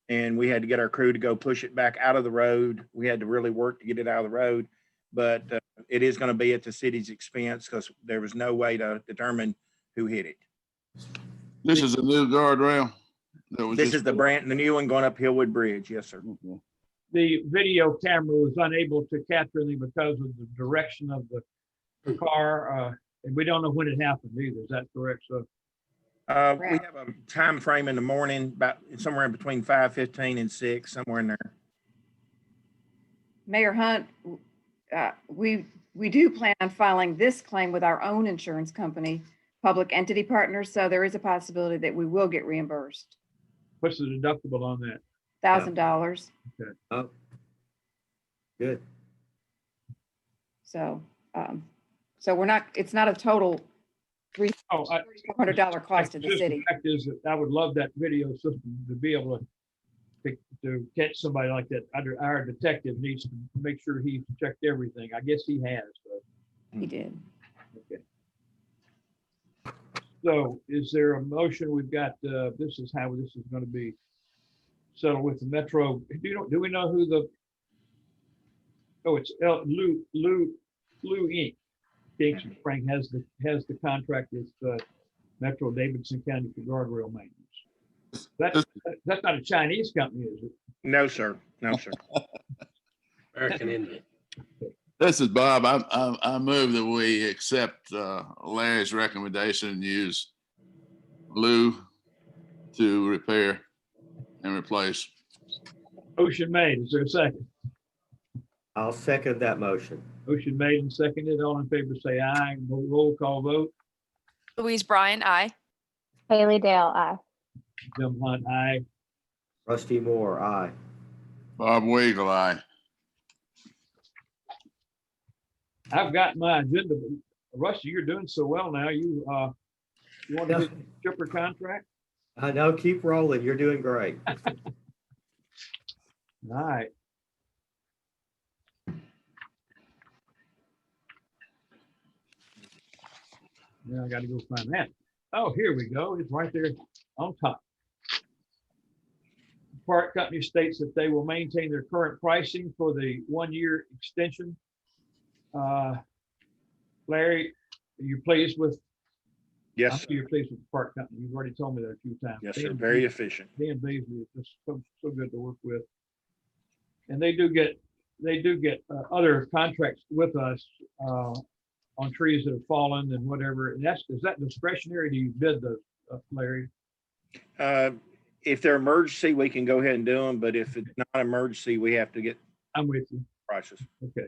and we had to get our crew to go push it back out of the road. We had to really work to get it out of the road, but it is going to be at the city's expense because there was no way to determine who hit it. This is a new guardrail. That was This just- is the new one going up Hillwood Bridge. Yes, sir. Okay. The video camera was unable to capture anything because of the direction of the car. And we don't know when it happened either. Is that correct? So We have a time frame in the morning, about somewhere in between 5:15 and 6, somewhere in there. Mayor Hunt, we do plan on filing this claim with our own insurance company, Public Entity Partners, so there is a possibility that we will get reimbursed. what's the deductible on that? $1,000. Oh, good. So, so we're not, it's not a total $300 cost to the Just city. fact is that I would love that video system to be able to catch somebody like that. Our detective needs to make sure he's checked everything. I guess he has. So. He did. Okay. So is there a motion? We've got, this is how this is going to be settled with the Metro. Do we know who the, oh, it's Lou Inc. Kingston Spring has the contract with Metro Davidson County for guardrail maintenance. That's not a Chinese company, is it? No, sir. No, sir. American Indian. This is Bob. I move that we accept Larry's recommendation and use Lou to repair and replace. Motion made. Is there a second? I'll second that motion. Motion made and seconded. All in favor say aye. Roll call vote. Louise Bryan, aye. Haley Dale, aye. Jim Hunt, aye. Rusty Moore, aye. Bob Weagle, aye. I've got my agenda. Rusty, you're doing so well now. You want to get a chipper contract? I know, keep rolling. You're doing great. All right. Now I got to go find that. Oh, here we go. It's right there on top. Park company states that they will maintain their current pricing for the 1-year extension. Larry, are you pleased with? Yes, I'm sir. sure you're pleased with the park company. You've already told me that a few times. Yes, sir. Very efficient. Dan Beasley is just so good to work with. And they do get other contracts with us on trees that have fallen and whatever. And is that discretionary? Do you bid those, Larry? If they're emergency, we can go ahead and do them, but if it's not emergency, we have to get I'm with you. prices. Okay.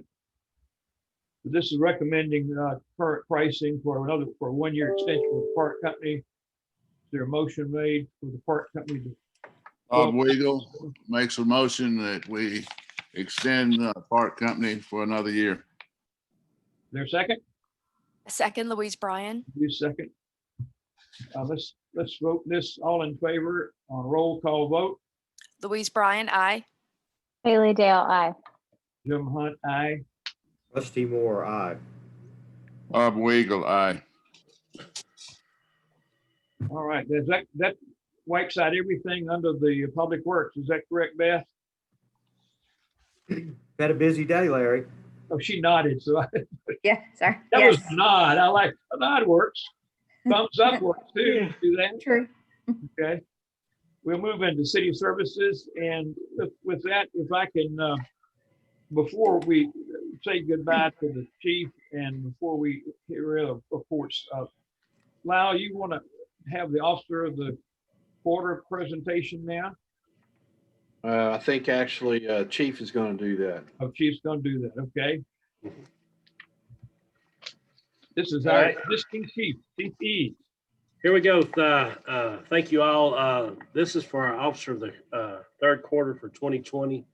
So this is recommending current pricing for a 1-year extension with the park company. Is there a motion made for the park company to? Bob Weagle makes a motion that we extend the park company for another year. Is there a second? Second, Louise Bryan. You second. Let's vote this all in favor on roll call vote. Louise Bryan, aye. Haley Dale, aye. Jim Hunt, aye. Rusty Moore, aye. Bob Weagle, aye. All right, that wipes out everything under the public works. Is that correct, Beth? Had a busy day, Larry. Oh, she nodded, so Yeah, sorry. that Yes, was a nod. I like a nod works. Thumbs up works too. Do that. true. Okay. We'll move into city services, and with that, if I can, before we say goodbye to the chief and before we get rid of reports, Lyle, you want to have the officer of the quarter presentation now? I think actually Chief is going to do that. Oh, Chief's going to do that. Okay. This is All our right. existing chief, Chief E. Here we go. Thank you all. This is for our officer of the third quarter for 2020.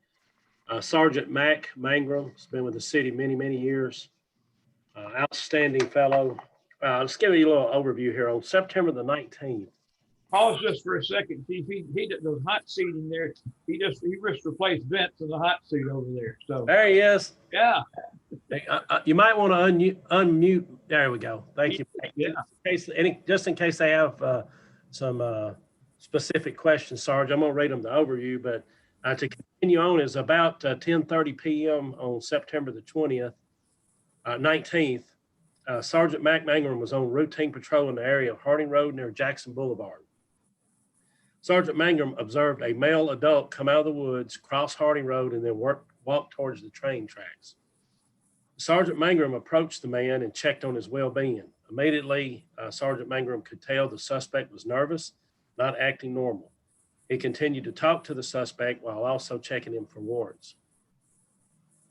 Sergeant Mac Mangrum has been with the city many, many years. Outstanding fellow. Let's give you a little overview here. On September the 19th. Pause just for a second, Chief. He did those hot seating there. He just replaced Vince in the hot seat over there. So There he is. yeah. You might want to unmute. There we go. Thank you. Yeah. Just in case they have some specific questions, Sarge. I'm gonna read them the overview, but to continue on is about 10:30 p.m. on September the 19th. Sergeant Mac Mangrum was on routine patrol in the area of Harding Road near Jackson Boulevard. Sergeant Mangrum observed a male adult come out of the woods, cross Harding Road, and then walk towards the train tracks. Sergeant Mangrum approached the man and checked on his well-being. Immediately, Sergeant Mangrum could tell the suspect was nervous, not acting normal. He continued to talk to the suspect while also checking him for warrants.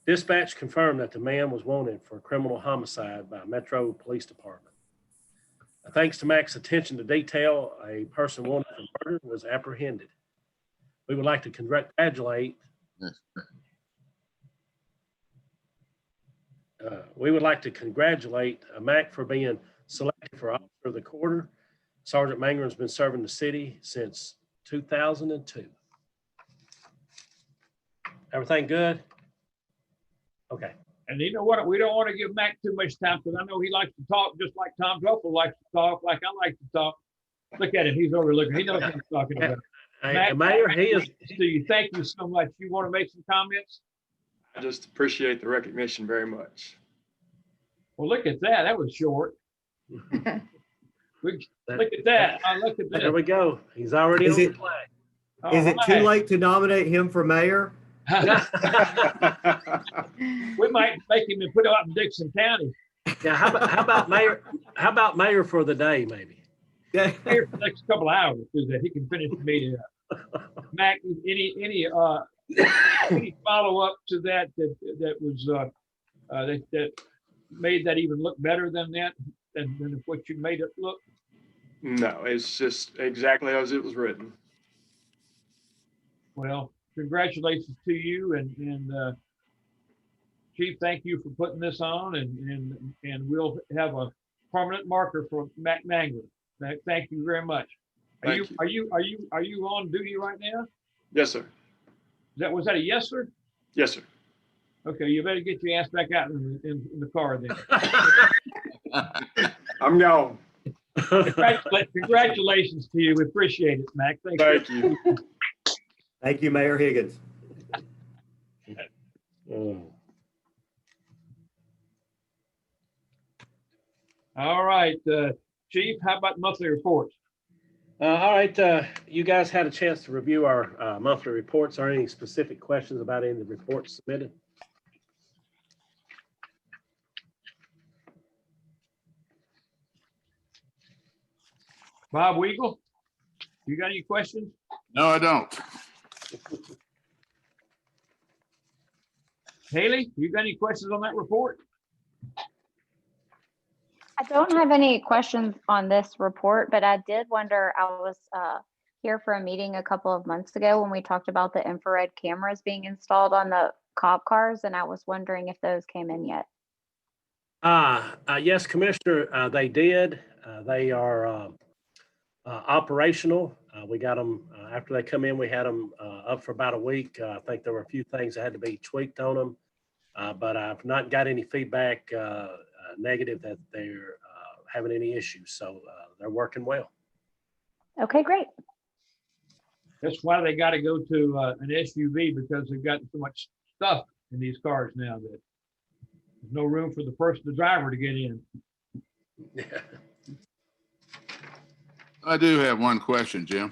Dispatch confirmed that the man was wanted for criminal homicide by Metro Police Department. Thanks to Mac's attention to detail, a person wanted for murder was apprehended. We would like to congratulate Mac for being selected for Officer of the Quarter. Sergeant Mangrum's been serving the city since 2002. Everything good? Okay. And you know what? We don't want to give Mac too much time because I know he likes to talk just like Tom Truffle likes to talk, like I like to talk. Look at him. He's overlooking. He knows what he's talking about. Mac, Mayor, he is. Steve, thank you so much. You want to make some comments? I just appreciate the recognition very much. Well, look at that. That was short. Look at that. Look at that. There we go. He's already on the play. Is it too late to nominate him for mayor? We might make him and put him up in Dixon County. Yeah, how about mayor? How about mayor for the day, maybe? Yeah, here for the next couple of hours so that he can finish the meeting up. Mac, any follow up to that that made that even look better than that than what you made it look? No, it's just exactly as it was written. Well, congratulations to you and Chief, thank you for putting this on and we'll have a permanent marker for Mac Mangrum. Thank you very much. Are you on duty right now? Yes, sir. Was that a yes, sir? Yes, sir. Okay, you better get your ass back out in the car then. I'm gone. Congratulations to you. We appreciate it, Mac. Thank you. Thank you, Mayor Higgins. All right, Chief, how about monthly reports? All right, you guys had a chance to review our monthly reports. Are any specific questions about any of the reports submitted? Bob Weagle, you got any questions? No, I don't. Haley, you got any questions on that report? I don't have any questions on this report, but I did wonder, I was here for a meeting a couple of months ago when we talked about the infrared cameras being installed on the cop cars, and I was wondering if those came in yet. Yes, Commissioner, they did. They are operational. We got them after they come in. We had them up for about a week. I think there were a few things that had to be tweaked on them, but I've not got any feedback negative that they're having any issues. So they're working well. Okay, great. That's why they got to go to an SUV because they've got so much stuff in these cars now that there's no room for the driver to get in. Yeah. I do have one question, Jim.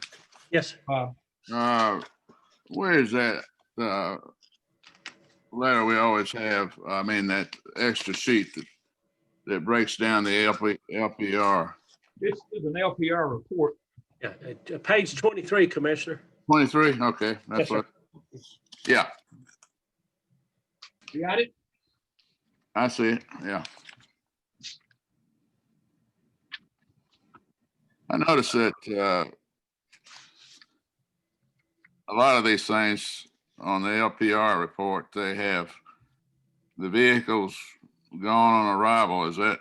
Yes. Where is that letter we always have? I mean, that extra sheet that breaks down the LPR. This is an LPR report. Yeah, page 23, Commissioner. 23. Okay, that's Yes, what. Yeah, You got it? I see it. Yeah. I noticed that a lot of these things on the LPR report, they have the vehicles gone on arrival. Is that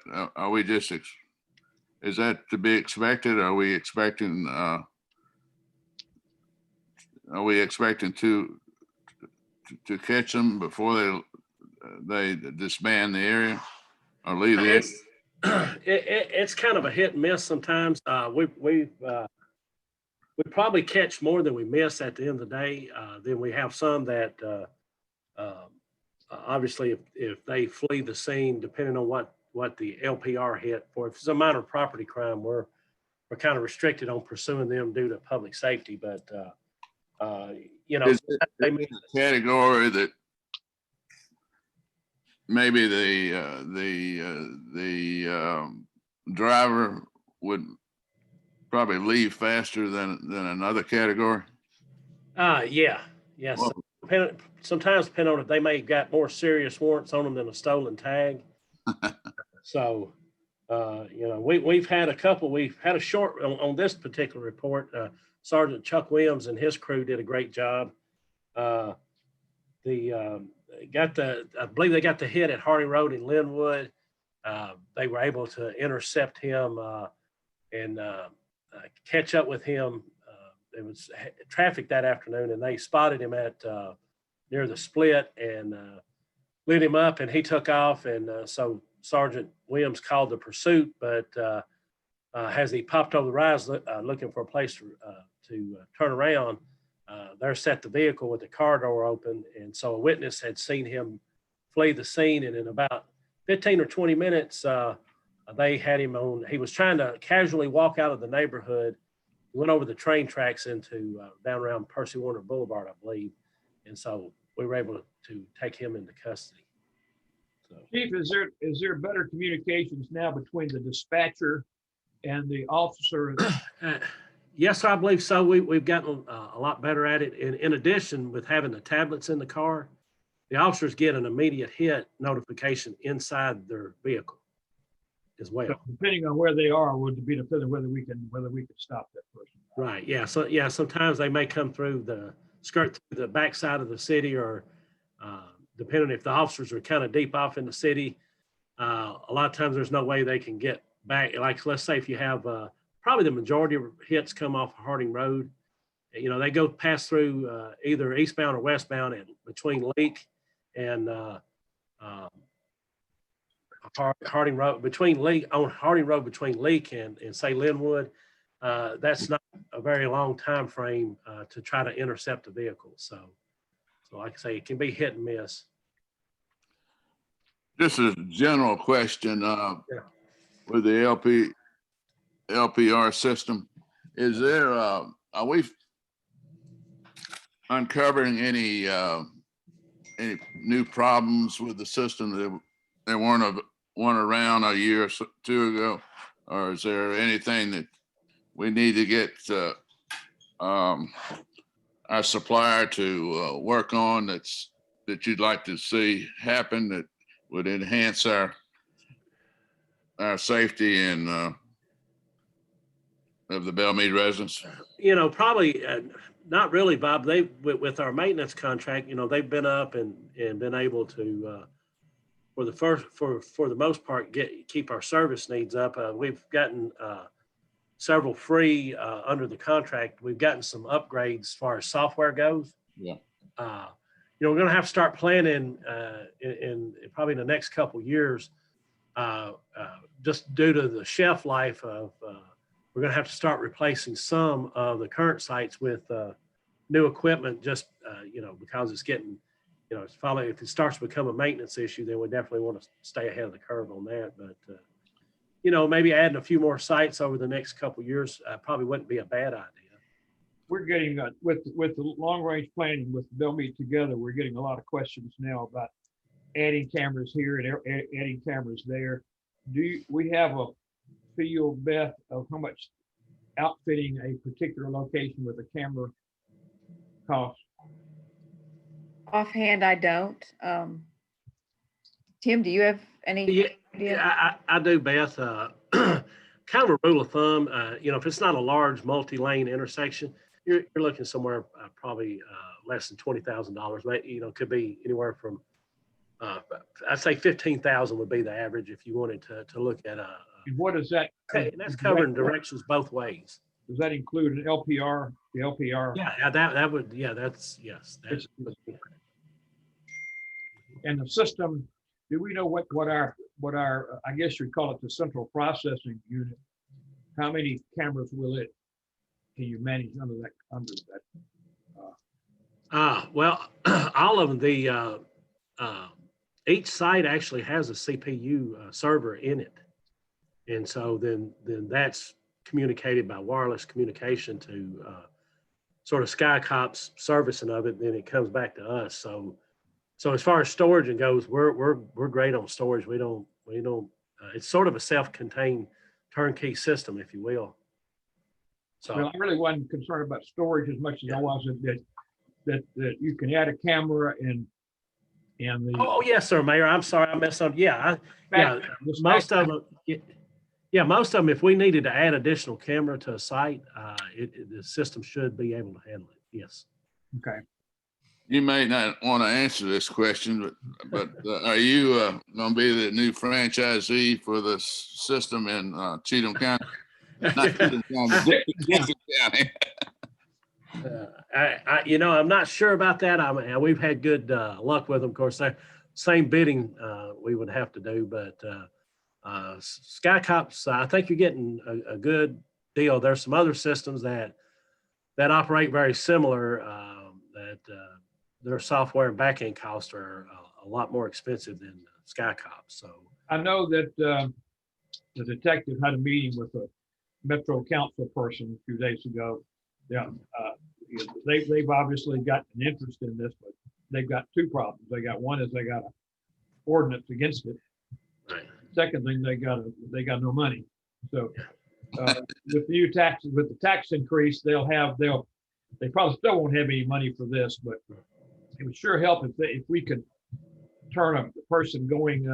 is that to be expected? Are we expecting to catch them before they disband the area or leave the area? It's kind of a hit and miss sometimes. We've we probably catch more than we miss at the end of the day. Then we have some that obviously if they flee the scene, depending on what the LPR hit for, if it's a minor property crime, we're kind of restricted on pursuing them due to public safety. But you know, Is it a category that maybe the driver would probably leave faster than another category? Yeah. Well, Sometimes depending on if they may have got more serious warrants on them than a stolen tag. So, you know, we've had a couple. We've had a short on this particular report. Sergeant Chuck Williams and his crew did a great job. I believe they got the hit at Harding Road in Linwood. They were able to intercept him and catch up with him. It was traffic that afternoon, and they spotted him at near the split and lit him up, and he took off. And so Sergeant Williams called the pursuit, but as he popped over the rise looking for a place to turn around, there sat the vehicle with the car door open. And so a witness had seen him flee the scene, and in about 15 or 20 minutes, they had him on. He was trying to casually walk out of the neighborhood, went over the train tracks into down around Percy Warner Boulevard, I believe. And so we were able to take him into custody. So. Chief, is there better communications now between the dispatcher and the officer? Yes, I believe so. We've gotten a lot better at it. In addition, with having the tablets in the car, the officers get an immediate hit notification inside their vehicle as well. So depending on where they are, would be depending whether we can stop that person. Right. Yeah. So yeah, sometimes they may come through the skirt through the backside of the city, or depending if the officers are kind of deep off in the city, a lot of times there's no way they can get back. Like, let's say if you have probably the majority of hits come off Harding Road, you know, they go pass through either eastbound or westbound and between Leak and Harding Road, between Leak on Harding Road between Leak and say Linwood. That's not a very long time frame to try to intercept a vehicle. So like I say, it can be hit and miss. Just a general question, with the LPR system, is there, are we uncovering any new problems with the system that weren't around a year or two ago? Or is there anything that we need to get our supplier to work on that you'd like to see happen that would enhance our safety and of the Belle Meade residents? You know, probably not really, Bob. They with our maintenance contract, you know, they've been up and been able to for the most part keep our service needs up. We've gotten several free under the contract. We've gotten some upgrades as far as software goes. Yeah. You know, we're going to have to start planning in probably in the next couple of years, just due to the shelf life of, we're going to have to start replacing some of the current sites with new equipment, just, you know, because it's getting, you know, it's probably, if it starts to become a maintenance issue, then we definitely want to stay ahead of the curve on that. But, you know, maybe adding a few more sites over the next couple of years probably wouldn't be a bad idea. We're getting, with the long range planning with Belle Meade together, we're getting a lot of questions now about adding cameras here and adding cameras there. We have a feel, Beth, of how much outfitting a particular location with a camera costs? Offhand, I don't. Tim, do you have any idea? Yeah, I do, Beth. Kind of a rule of thumb, you know, if it's not a large multi-lane intersection, you're looking somewhere probably less than $20,000. You know, could be anywhere from I'd say 15,000 would be the average if you wanted to look at a. And what is that? And that's covering directions both ways. Does that include an LPR? The LPR? Yeah, that would. Yeah, that's yes. And the system. Do we know what our I guess you'd call it the central processing unit? How many cameras will it can you manage under that? Well, all of them, each site actually has a CPU server in it. And so then that's communicated by wireless communication to sort of SkyCop's servicing of it, then it comes back to us. So as far as storage and goes, we're great on storage. We don't it's sort of a self-contained turnkey system, if you will. So Well, I really wasn't concerned about storage as much as I was that you can add a camera and the. Oh, yes, sir, Mayor. I'm sorry, I messed up. Most of them. Yeah, most of them, if we needed to add additional camera to a site, the system should be able to handle it. Yes. Okay. You may not want to answer this question, but are you going to be the new franchisee for the system in Cheatham County? Not Cheatham County, Dixon County. I'm not sure about that. We've had good luck with them. Of course, same bidding we would have to do, but SkyCops, I think you're getting a good deal. There's some other systems that operate very similar that their software and backend costs are a lot more expensive than SkyCops. So I know that the detective had a meeting with a Metro Council person a few days ago. Yeah, they've obviously got an interest in this, but they've got two problems. One is they got an ordinance against it. Right. Second thing, they got no money. So with new taxes, with the tax increase, they probably still won't have any money for this, but it would sure help if we could turn a person going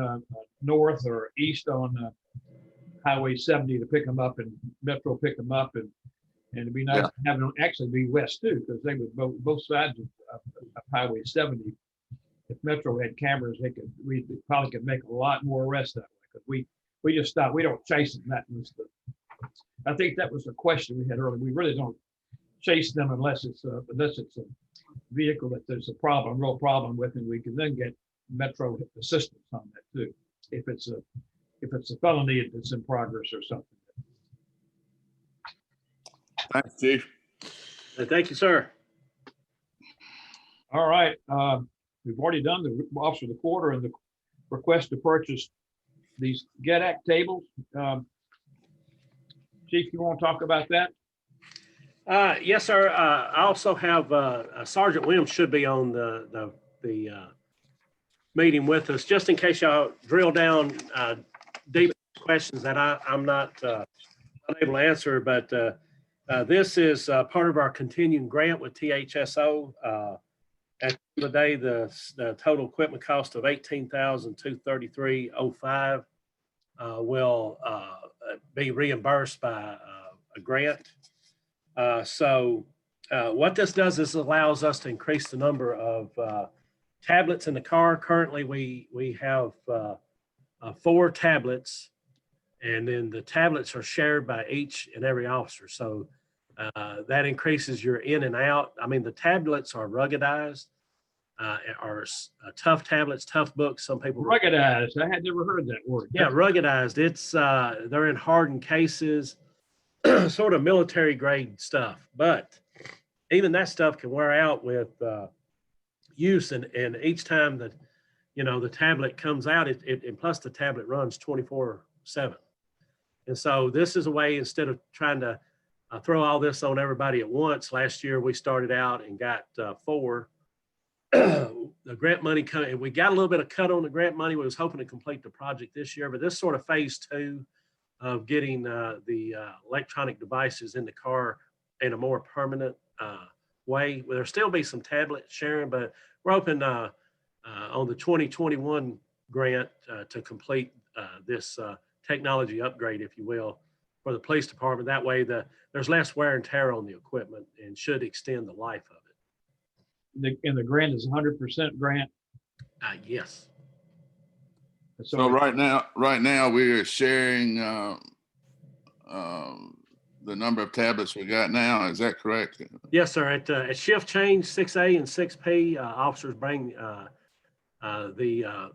north or east on Highway 70 to pick them up and Metro pick them up, and it'd be nice to have them actually be west too, because they would both sides of Highway 70. If Metro had cameras, we probably could make a lot more arrests that way. Because we just stop. We don't chase them. I think that was the question we had earlier. We really don't chase them unless it's a vehicle that there's a real problem with, and we can then get Metro assistance on that too. If it's a felony that's in progress or something. Thanks, Chief. Thank you, sir. All right. We've already done the officer of the quarter and the request to purchase these GetAct tables. Chief, you want to talk about that? Yes, sir. I also have Sergeant Williams should be on the meeting with us, just in case y'all drill down deep questions that I'm not unable to answer. But this is part of our continuing grant with THSO. At the end of the day, the total equipment cost of $18,233.05 will be reimbursed by a grant. So what this does is allows us to increase the number of tablets in the car. Currently, we have 4 tablets, and then the tablets are shared by each and every officer. So that increases your in and out. I mean, the tablets are ruggedized, are tough tablets, tough books. Some people ruggedized. I had never heard that word. Yeah, ruggedized. It's they're in hardened cases, sort of military grade stuff. But even that stuff can wear out with use, and each time that the tablet comes out, and plus the tablet runs 24/7. And so this is a way, instead of trying to throw all this on everybody at once. Last year we started out and got 4. The grant money and we got a little bit of cut on the grant money. We was hoping to complete the project this year, but this is sort of phase 2 of getting the electronic devices in the car in a more permanent way. There'll still be some tablet sharing, but we're hoping on the 2021 grant to complete this technology upgrade, if you will, for the police department. That way there's less wear and tear on the equipment and should extend the life of it. And the grant is 100% grant? Yes. So right now we are sharing the number of tablets we got now. Is that correct? Yes, sir. At shift change 6A and 6P, officers bring the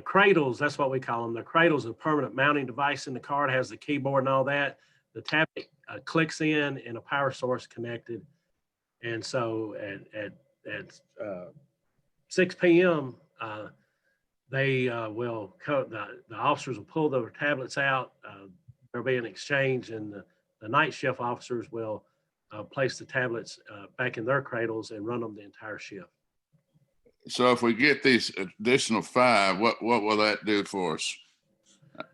cradles. That's what we call them. The cradles, a permanent mounting device in the car. It has the keyboard and all that. The tablet clicks in and a power source connected. And so at 6 p.m., they the officers will pull their tablets out. There'll be an exchange, and the night shift officers will place the tablets back in their cradles and run them the entire shift. So if we get these additional 5, what will that do for us?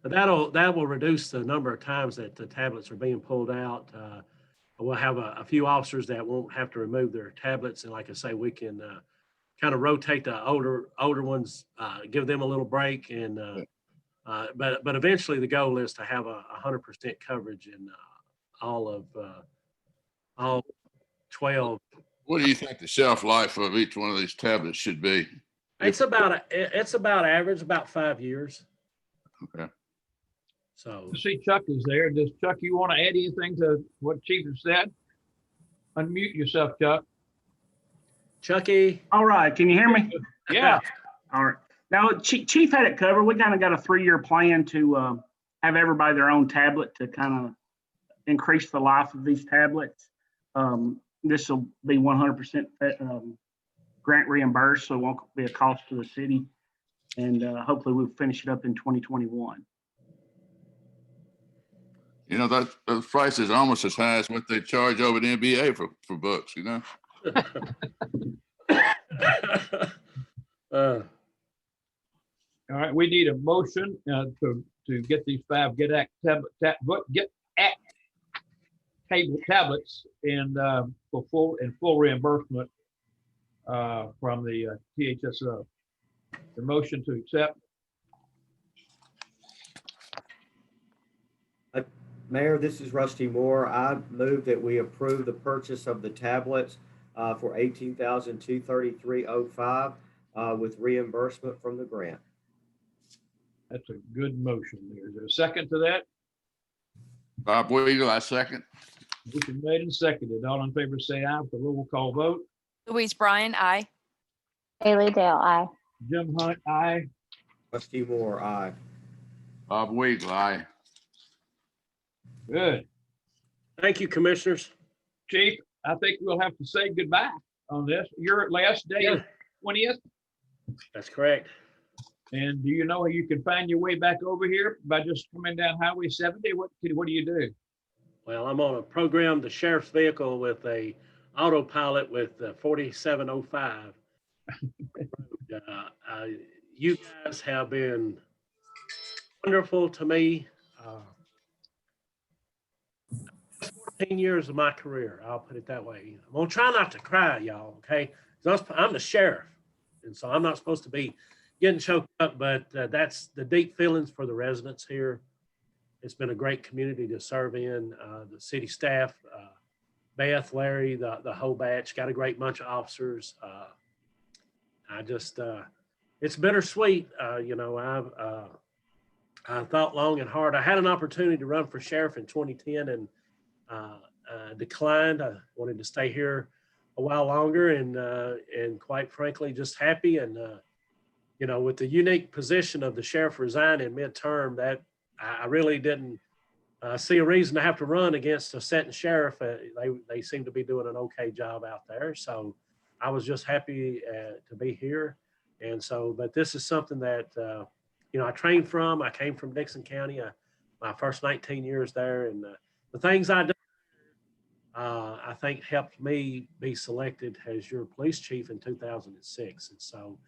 That will reduce the number of times that the tablets are being pulled out. We'll have a few officers that won't have to remove their tablets, and like I say, we can kind of rotate the older ones, give them a little break, and but eventually the goal is to have 100% coverage in all 12. What do you think the shelf life of each one of these tablets should be? It's about average, about 5 years. Okay. So I see Chuck is there. Does Chuck, you want to add anything to what Chief has said? Unmute yourself, Chuck. Chucky. All right, can you hear me? Yeah. All right. Now, Chief had it covered. We kind of got a 3-year plan to have everybody their own tablet to kind of increase the life of these tablets. This will be 100% grant reimbursed, so it won't be a cost to the city. And hopefully we'll finish it up in 2021. You know, those prices are almost as high as what they charge over the NBA for books, you know? All right, we need a motion to get these 5 cable tablets and for full reimbursement from the THSO. The motion to accept. Mayor, this is Rusty Moore. I move that we approve the purchase of the tablets for $18,233.05 with reimbursement from the grant. That's a good motion. Is there a second to that? Bob Weigel, I second. Motion made and seconded. All in favor say aye with the roll call vote. Louise Bryan, aye. Haley Dale, aye. Jim Hunt, aye. Rusty Moore, aye. Bob Weigel, aye. Good. Thank you, commissioners. Chief, I think we'll have to say goodbye on this. Your last day is 20th. That's correct. And do you know you can find your way back over here by just coming down Highway 70? What do you do? Well, I'm on a program, the sheriff's vehicle, with a autopilot with 4705. You guys have been wonderful to me. 14 years of my career, I'll put it that way. I'm gonna try not to cry, y'all, okay? I'm the sheriff, and so I'm not supposed to be getting choked up, but that's the deep feelings for the residents here. It's been a great community to serve in. The city staff, Beth, Larry, the whole batch, got a great bunch of officers. It's bittersweet. You know, I thought long and hard. I had an opportunity to run for sheriff in 2010 and declined. I wanted to stay here a while longer, and quite frankly, just happy. And you know, with the unique position of the sheriff resigning midterm, that I really didn't see a reason to have to run against a sitting sheriff. They seem to be doing an okay job out there. So I was just happy to be here. And so, but this is something that, you know, I trained from. I came from Dixon County, my first 19 years there. And the things I did, I think helped me be selected as your police chief in 2006. And so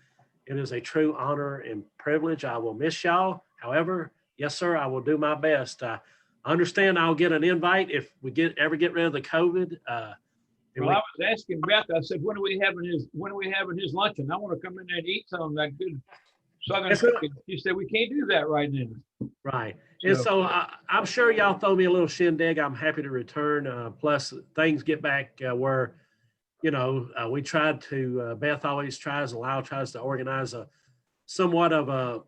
it is a true honor and privilege. I will miss y'all. However, yes, sir, I will do my best. I understand I'll get an invite if we ever get rid of the COVID. Well, I was asking Beth, I said, when are we having his luncheon? I want to come in there and eat some of that good Southern cooking. She said, we can't do that right now. Right. And so I'm sure y'all throw me a little shindig. I'm happy to return. Plus things get back where, you know, we tried to, Beth always tries, and Lyle tries to organize somewhat of a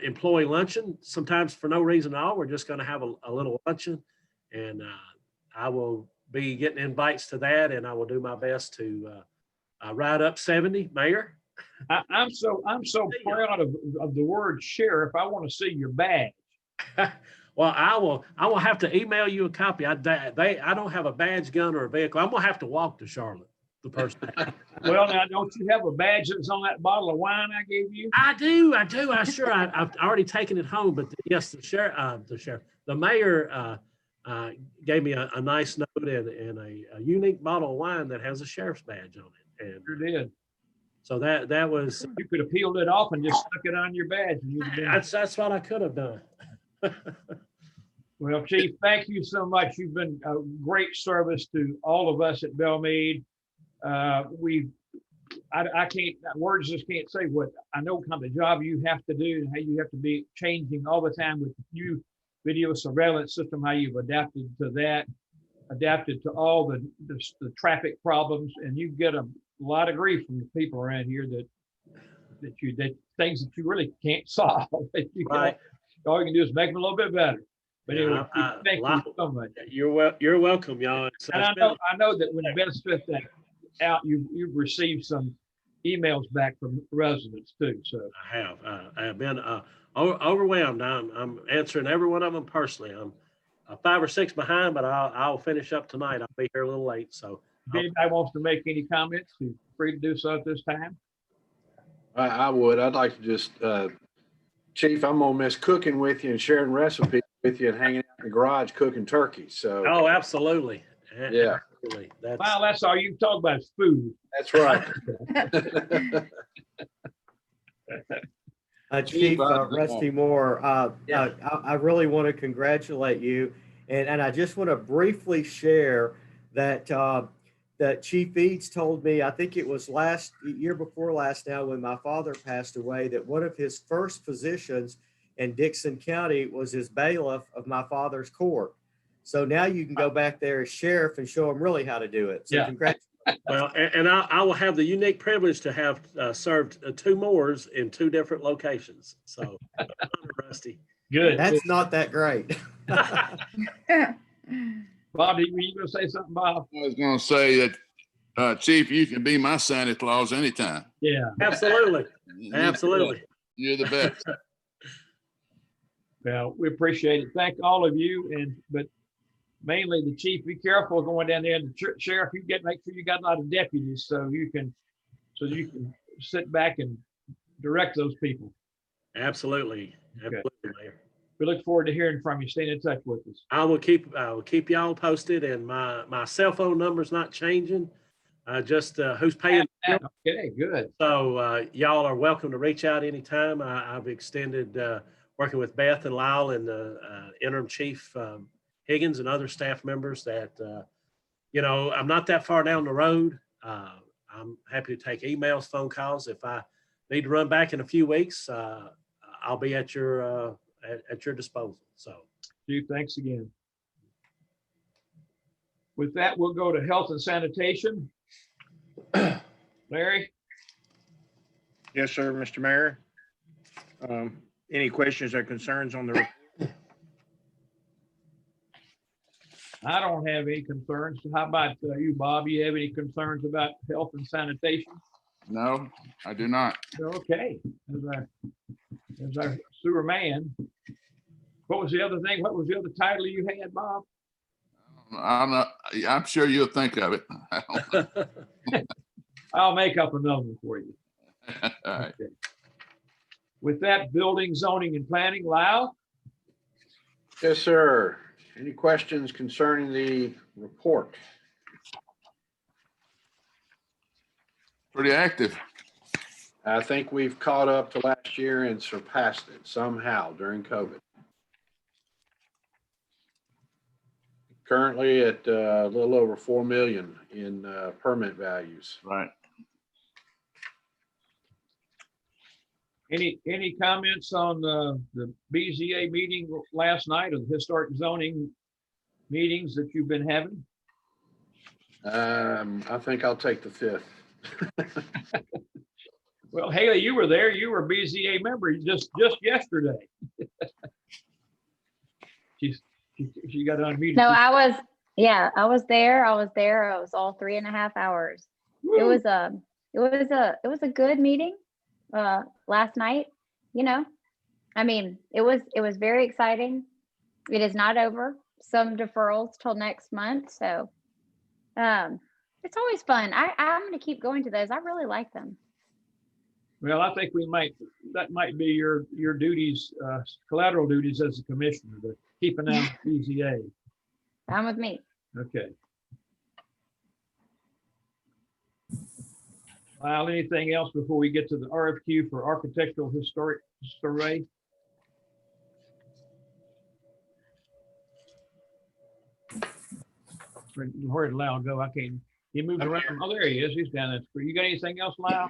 employee luncheon. Sometimes for no reason at all, we're just going to have a little luncheon, and I will be getting invites to that, and I will do my best to ride up 70, Mayor. I'm so proud of the word sheriff. I want to see your badge. Well, I will have to email you a copy. I don't have a badge, gun, or a vehicle. I'm gonna have to walk to Charlotte. The person. Well, now, don't you have a badge that's on that bottle of wine I gave you? I do. I've already taken it home, but yes, the mayor gave me a nice note and a unique bottle of wine that has a sheriff's badge on it. And Sure did. so that was. You could have peeled it off and just stuck it on your badge. And you'd have been... That's what I could have done. Well, Chief, thank you so much. You've been a great service to all of us at Belle Meade. I can't, words just can't say what I know kind of job you have to do and how you have to be changing all the time with the new video surveillance system, how you've adapted to that, adapted to all the traffic problems, and you get a lot of grief from the people around here that things that you really can't solve. Right. All you can do is make them a little bit better. But anyway, thank you so much. You're welcome, y'all. And I know that when Ben spit that out, you've received some emails back from residents too. So I have been overwhelmed. I'm answering every one of them personally. I'm 5 or 6 behind, but I'll finish up tonight. I'll be here a little late. So if anybody wants to make any comments, feel free to do so at this time. I would. I'd like to just, Chief, I'm gonna miss cooking with you and sharing recipes with you and hanging out in the garage cooking turkey. So. Oh, absolutely. Yeah. Absolutely. Well, that's all you can talk about is food. That's right. Chief Rusty Moore, I really want to congratulate you, and I just want to briefly share that that Chief Eads told me, I think it was year before last now, when my father passed away, that one of his first positions in Dixon County was as bailiff of my father's court. So now you can go back there as sheriff and show them really how to do it. So congratulations. Well, and I will have the unique privilege to have served 2 Moors in 2 different locations. So, Rusty. Good. That's not that great. Bob, were you going to say something, Bob? I was going to say that, Chief, you can be my Santa Claus anytime. Yeah. Absolutely. Absolutely. You're the best. Well, we appreciate it. Thank all of you, but mainly the chief. Be careful going down there, and the sheriff. Make sure you got a lot of deputies so you can sit back and direct those people. Absolutely. Absolutely, Mayor. We look forward to hearing from you. Stay in touch with us. I will keep y'all posted, and my cell phone number's not changing. Just who's paying. Okay, good. So y'all are welcome to reach out anytime. I've extended working with Beth and Lyle and the interim chief Higgins and other staff members that, I'm not that far down the road. I'm happy to take emails, phone calls. If I need to run back in a few weeks, I'll be at your disposal. So, Chief, thanks again. With that, we'll go to health and sanitation. Larry? Yes, sir, Mr. Mayor. Any questions or concerns on the report? I don't have any concerns. How about you, Bob? You have any concerns about health and sanitation? No, I do not. Okay. As our sewer man. What was the other thing? What was the other title you had, Bob? I'm sure you'll think of it. I'll make up another one for you. All right. Okay. With that, building, zoning, and planning, Lyle? Yes, sir. Any questions concerning the report? Pretty active. I think we've caught up to last year and surpassed it somehow during COVID. Currently at a little over 4 million in permit values. Right. Any comments on the BZA meeting last night, or the historic zoning meetings that you've been having? I think I'll take the 5th. Well, Haley, you were there. You were a BZA member just yesterday. She got unmuted. No, I was there. I was there. It was all 3.5 hours. Woo. It was a good meeting last night. I mean, it was very exciting. It is not over. Some deferrals till next month. So it's always fun. I'm going to keep going to those. I really like them. Well, I think that might be your duties, collateral duties as a commissioner, to keep an eye on BZA. Fine with me. Okay. Lyle, anything else before we get to the RFQ for architectural historic survey? Where did Lyle go? I can't. He moved around. Oh, there he is. He's down there. You got anything else, Lyle?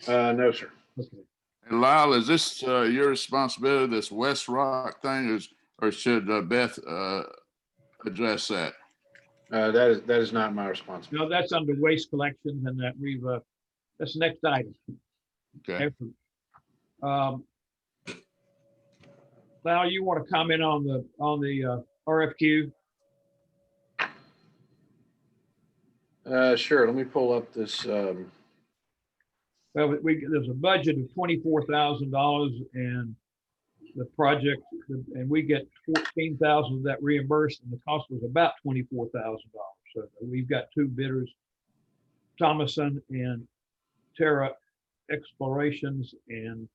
No, sir. Okay. And Lyle, is this your responsibility, this West Rock thing, or should Beth address that? That is not my responsibility. No, that's under waste collections, and that that's the next item. Okay. Lyle, you want to comment on the RFQ? Sure. Let me pull up this. Well, there's a budget of $24,000, and the project, and we get $14,000 of that reimbursed, and the cost was about $24,000. So we've got two bidders, Thomason and Terra Explorations, and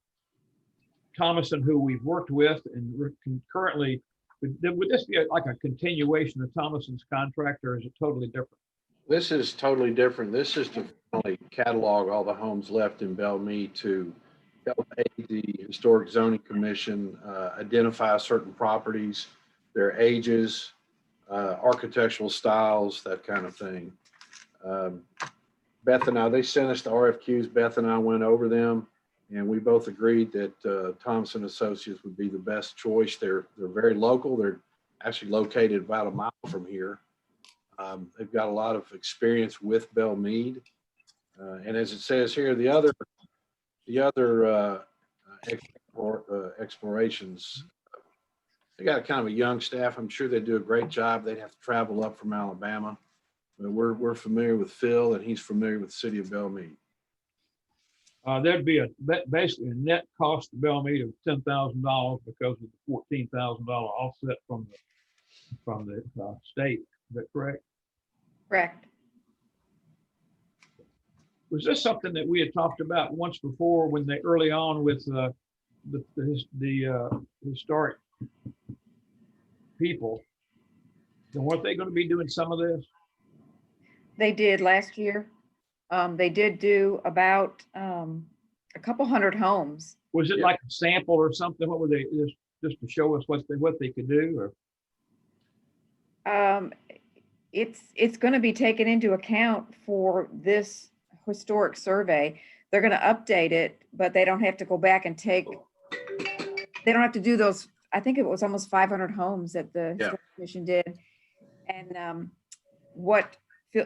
Thomason, who we've worked with, and we're currently. Would this be like a continuation of Thomason's contract, or is it totally different? This is totally different. This is to finally catalog all the homes left in Belle Meade to help aid the Historic Zoning Commission identify certain properties, their ages, architectural styles, that kind of thing. Beth and I, they sent us the RFQs. Beth and I went over them, and we both agreed that Thompson Associates would be the best choice. They're very local. They're actually located about a mile from here. They've got a lot of experience with Belle Meade. And as it says here, the other explorations, they got kind of a young staff. I'm sure they do a great job. They'd have to travel up from Alabama. But we're familiar with Phil, and he's familiar with the city of Belle Meade. There'd be basically a net cost to Belle Meade of $10,000 because of the $14,000 offset from the state. Is that correct? Correct. Was this something that we had talked about once before when they early on with the historic people? And weren't they going to be doing some of this? They did last year. They did do about a couple hundred homes. Was it like a sample or something? What were they just to show us what they could do? Or It's going to be taken into account for this historic survey. They're going to update it, but they don't have to go back and they don't have to do those. I think it was almost 500 homes that the Historic Commission did. And what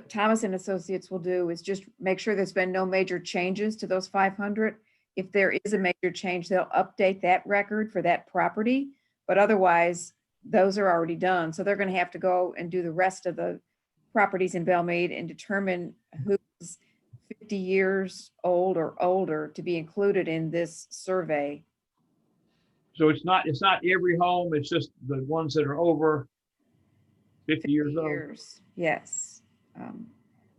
Thomas and Associates will do is just make sure there's been no major changes to those 500. If there is a major change, they'll update that record for that property, but otherwise those are already done. So they're going to have to go and do the rest of the properties in Belle Meade and determine who's 50 years old or older to be included in this survey. So it's not every home, it's just the ones that are over 50 years old? Yes.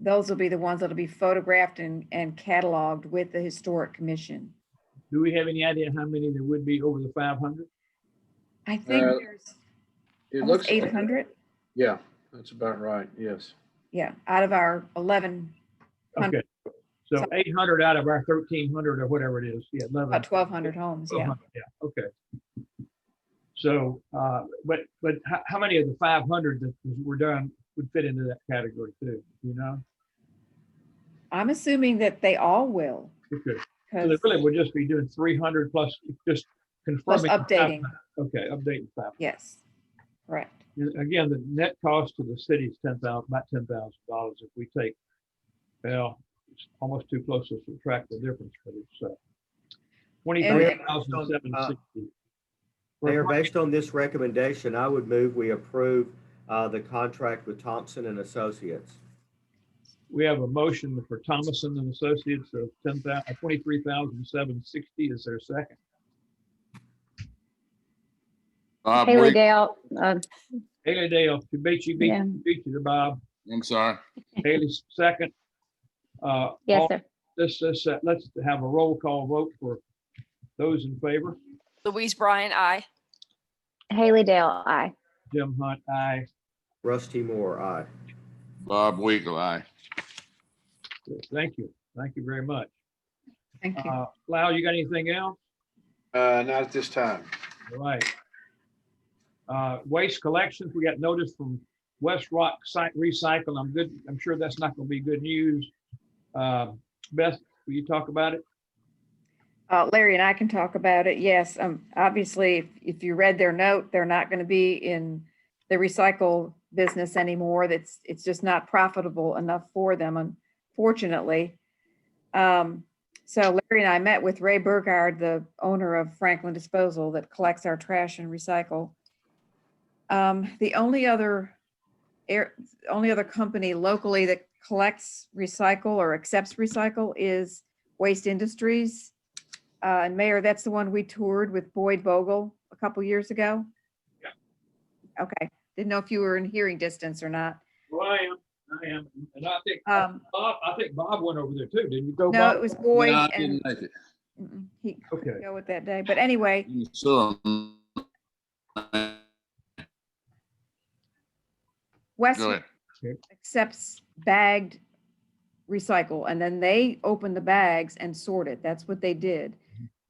Those will be the ones that'll be photographed and cataloged with the Historic Commission. Do we have any idea how many there would be over the 500? I think there's It looks 800. Yeah, that's about right. Yes. Yeah, out of our 1100. Okay. So 800 out of our 1,300 or whatever it is. Yeah, 11. About 1,200 homes. Yeah. Yeah. Okay. So, but how many of the 500 that were done would fit into that category too? You know? I'm assuming that they all will. Okay. So they really would just be doing 300 plus just confirming. Plus updating. Okay, updating 500. Yes, correct. Again, the net cost to the city is about $10,000. If we take, well, it's almost too close to subtract the difference, but it's 23,760. Mayor, based on this recommendation, I would move we approve the contract with Thompson and Associates. We have a motion for Thomason and Associates of 23,760. Is there a second? Bob Haley Week. Dale, Haley Dale, she beat you to Bob. I'm sorry. Haley's second. yes, sir. Let's have a roll call vote for those in favor. Louise Bryan, aye. Haley Dale, aye. Jim Hunt, aye. Rusty Moore, aye. Bob Week, aye. Thank you. Thank you very much. Thank you. Lau, you got anything else? Not at this time. All right. Waste collections, we got notice from West Rock Site Recycle. I'm sure that's not going to be good news. Beth, will you talk about it? Larry and I can talk about it. Yes. Obviously, if you read their note, they're not going to be in the recycle business anymore. It's just not profitable enough for them, unfortunately. So Larry and I met with Ray Burgard, the owner of Franklin Disposal that collects our trash and recycle. The only other company locally that collects recycle or accepts recycle is Waste Industries. And Mayor, that's the one we toured with Boyd Vogel a couple years ago. Yeah. Okay. Didn't know if you were in hearing distance or not. Well, I am. And I think Bob went over there too. Didn't you go, no, Bob? it was Boyd. No, I and didn't make it. he couldn't go with that day. But anyway, So, West go ahead. accepts bagged recycle, and then they open the bags and sort it. That's what they did,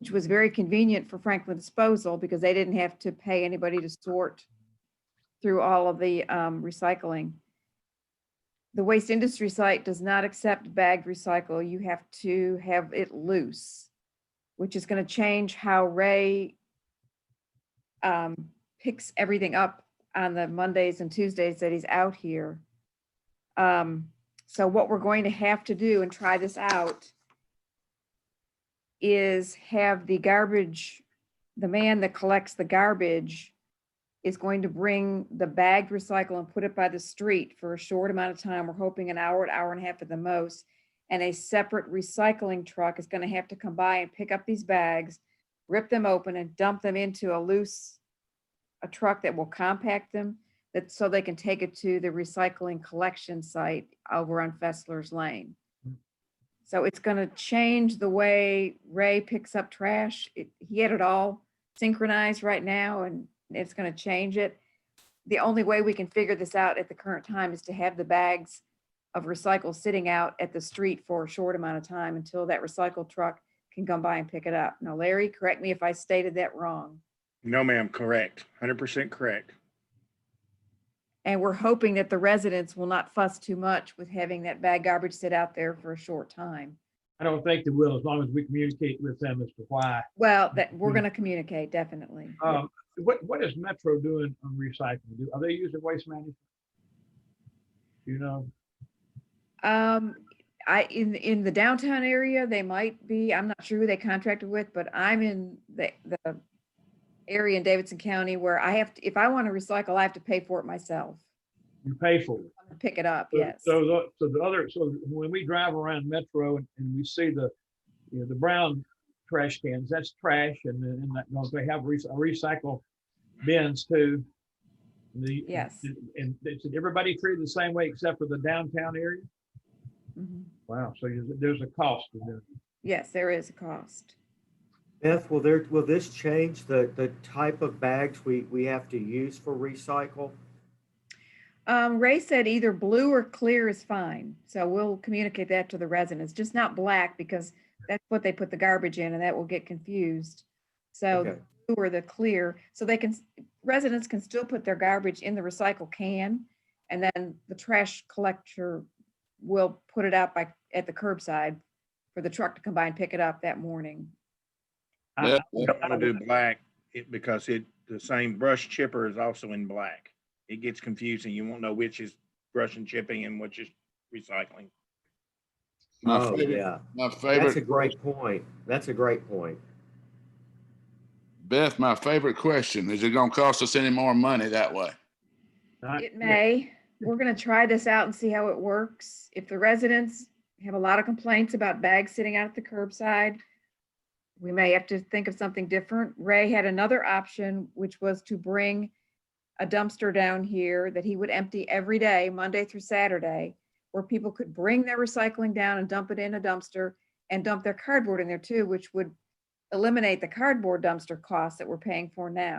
which was very convenient for Franklin Disposal because they didn't have to pay anybody to sort through all of the recycling. The Waste Industry site does not accept bagged recycle. You have to have it loose, which is going to change how Ray picks everything up on the Mondays and Tuesdays that he's out here. So what we're going to have to do and try this out is have the man that collects the garbage is going to bring the bagged recycle and put it by the street for a short amount of time. We're hoping an hour and a half at the most. And a separate recycling truck is going to have to come by and pick up these bags, rip them open and dump them into a truck that will compact them so they can take it to the recycling collection site over on Fessler's Lane. So it's going to change the way Ray picks up trash. He had it all synchronized right now, and it's going to change it. The only way we can figure this out at the current time is to have the bags of recycle sitting out at the street for a short amount of time until that recycle truck can come by and pick it up. Now, Larry, correct me if I stated that wrong. No, ma'am, correct. 100% correct. And we're hoping that the residents will not fuss too much with having that bag garbage sit out there for a short time. I don't think they will, as long as we communicate with them as to why. Well, that we're going to communicate, definitely. What is Metro doing on recycling? Are they using Waste Management? You know? In the downtown area, they might be. I'm not sure who they contracted with, but I'm in the area in Davidson County where if I want to recycle, I have to pay for it myself. You pay for it. I'm gonna pick it up, yes. So when we drive around Metro and we see the brown trash cans, that's trash, and then they have recycle bins too. Yes. And everybody treated the same way except for the downtown area. Mm-hmm. Wow. So there's a cost to this. Yes, there is a cost. Beth, will this change the type of bags we have to use for recycle? Ray said either blue or clear is fine. So we'll communicate that to the residents, just not black because that's what they put the garbage in and that will get confused. So Okay. The blue or the clear, so residents can still put their garbage in the recycle can, and then the trash collector will put it out at the curbside for the truck to come by and pick it up that morning. I don't want to do black because the same brush chipper is also in black. It gets confusing. You won't know which is brush and chipping and which is recycling. My favorite. That's a great point. Beth, my favorite question, is it going to cost us any more money that way? It may. We're going to try this out and see how it works. If the residents have a lot of complaints about bags sitting out at the curbside, we may have to think of something different. Ray had another option, which was to bring a dumpster down here that he would empty every day, Monday through Saturday, where people could bring their recycling down and dump it in a dumpster and dump their cardboard in there too, which would eliminate the cardboard dumpster costs that we're paying for now.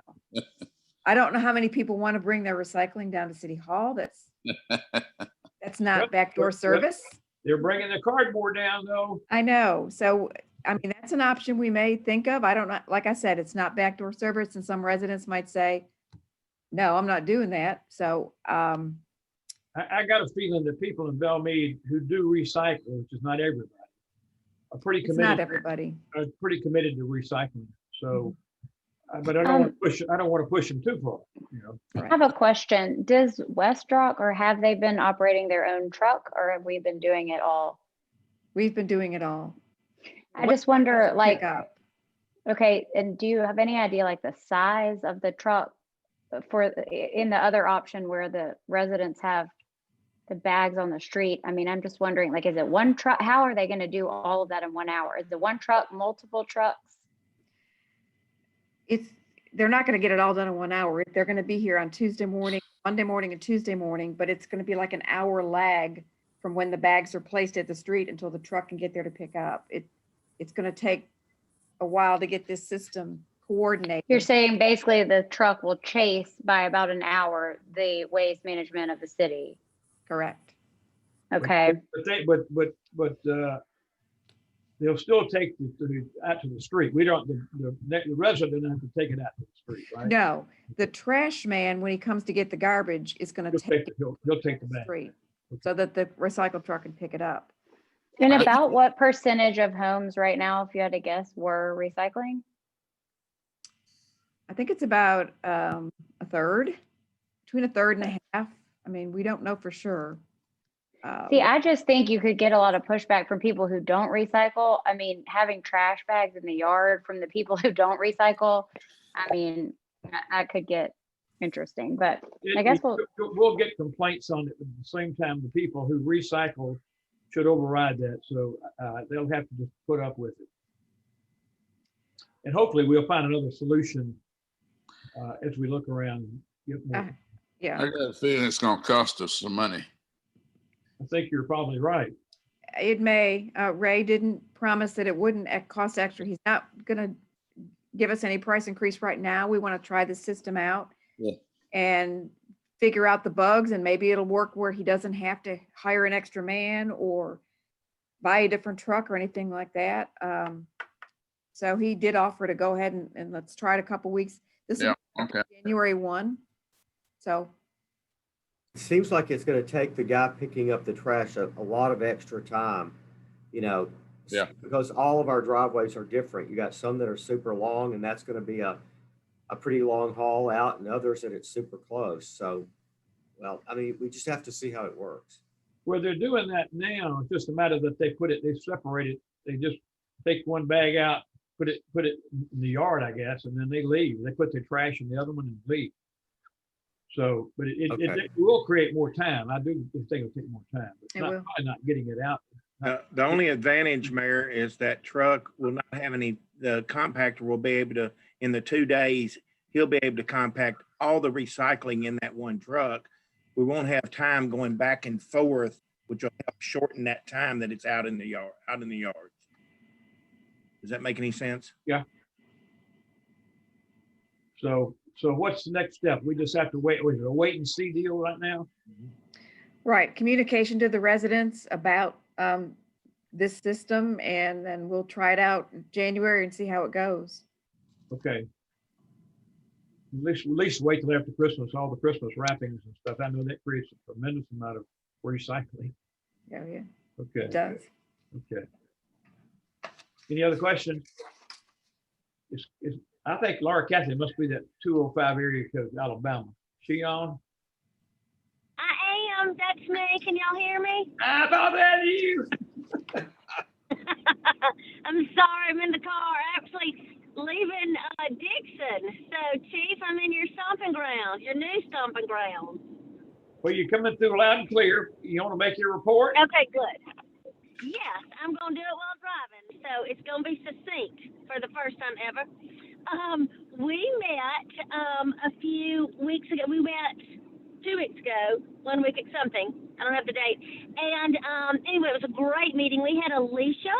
I don't know how many people want to bring their recycling down to City Hall. That's not backdoor service. They're bringing the cardboard down though. I know. So, I mean, that's an option we may think of. I don't know. Like I said, it's not backdoor service, and some residents might say, no, I'm not doing that. So, I got a feeling that people in Belle Meade who do recycle, which is not everybody, are pretty it's committed. not everybody. Are pretty committed to recycling. So, but I don't want to push. I don't want to push them too far. You know. I have a question. Does Westrock, or have they been operating their own truck, or have we been doing it all? We've been doing it all. I just wonder, like, okay, and do you have any idea, like, the size of the truck for in the other option where the residents have the bags on the street? I mean, I'm just wondering, like, is it one truck? How are they going to do all of that in 1 hour? Is the one truck multiple trucks? They're not going to get it all done in 1 hour. They're going to be here on Tuesday morning, Monday morning, and Tuesday morning, but it's going to be like an hour lag from when the bags are placed at the street until the truck can get there to pick up. It's going to take a while to get this system coordinated. You're saying basically the truck will chase by about an hour the waste management of the city. Correct. Okay. But they'll still take the out to the street. We don't. The resident have to take it out to the street, right? No, the trash man, when he comes to get the garbage, is going to take it he'll take the bag street so that the recycle truck can pick it up. And about what percentage of homes right now, if you had to guess, were recycling? I think it's about a third, between a third and a half. I mean, we don't know for sure. See, I just think you could get a lot of pushback from people who don't recycle. I mean, having trash bags in the yard from the people who don't recycle, I mean, that could get interesting, but I guess we'll get complaints on it, but at the same time, the people who recycle should override that. So they'll have to just put up with it. And hopefully we'll find another solution as we look around and get more. Yeah. I got a feeling it's going to cost us some money. I think you're probably right. It may. Ray didn't promise that it wouldn't cost extra. He's not going to give us any price increase right now. We want to try the system out and figure out the bugs, and maybe it'll work where he doesn't have to hire an extra man or buy a different truck or anything like that. So he did offer to go ahead and let's try it a couple weeks. This is January 1. So it seems like it's going to take the guy picking up the trash a lot of extra time, you know, because all of our driveways are different. You got some that are super long, and that's going to be a pretty long haul out, and others that it's super close. So, well, I mean, we just have to see how it works. Well, they're doing that now. It's just a matter that they separate it. They just take one bag out, put it in the yard, I guess, and then they leave. They put their trash in the other one and leave. So, but it will create more time. I do think it'll take more time, but it's probably not getting it out. The only advantage, Mayor, is that truck will not have any, the compactor will be able to, in the 2 days, he'll be able to compact all the recycling in that one truck. We won't have time going back and forth, which will help shorten that time that it's out in the yard, Does that make any sense? Yeah. So what's the next step? We just have to wait. Is it a wait and see deal right now? right, communication to the residents about this system, and then we'll try it out in January and see how it goes. Okay. At least wait till after Christmas, all the Christmas wrappings and stuff. I know that creates a tremendous amount of recycling. Yeah. Okay. It does. Okay. Any other questions? I think Laura Cathy must be that 205 area code, Alabama. She on? I am. That's me. Can y'all hear me? I thought that you. I'm sorry. I'm in the car. Actually leaving Dixon. So, Chief, I'm in your stomping ground, your new stomping ground. Well, you're coming through loud and clear. You want to make your report? Okay, good. Yes, I'm going to do it while driving. so it's going to be succinct for the first time ever. We met a few weeks ago. We met 2 weeks ago, 1 week at something. I don't have the date. And anyway, it was a great meeting. We had Alicia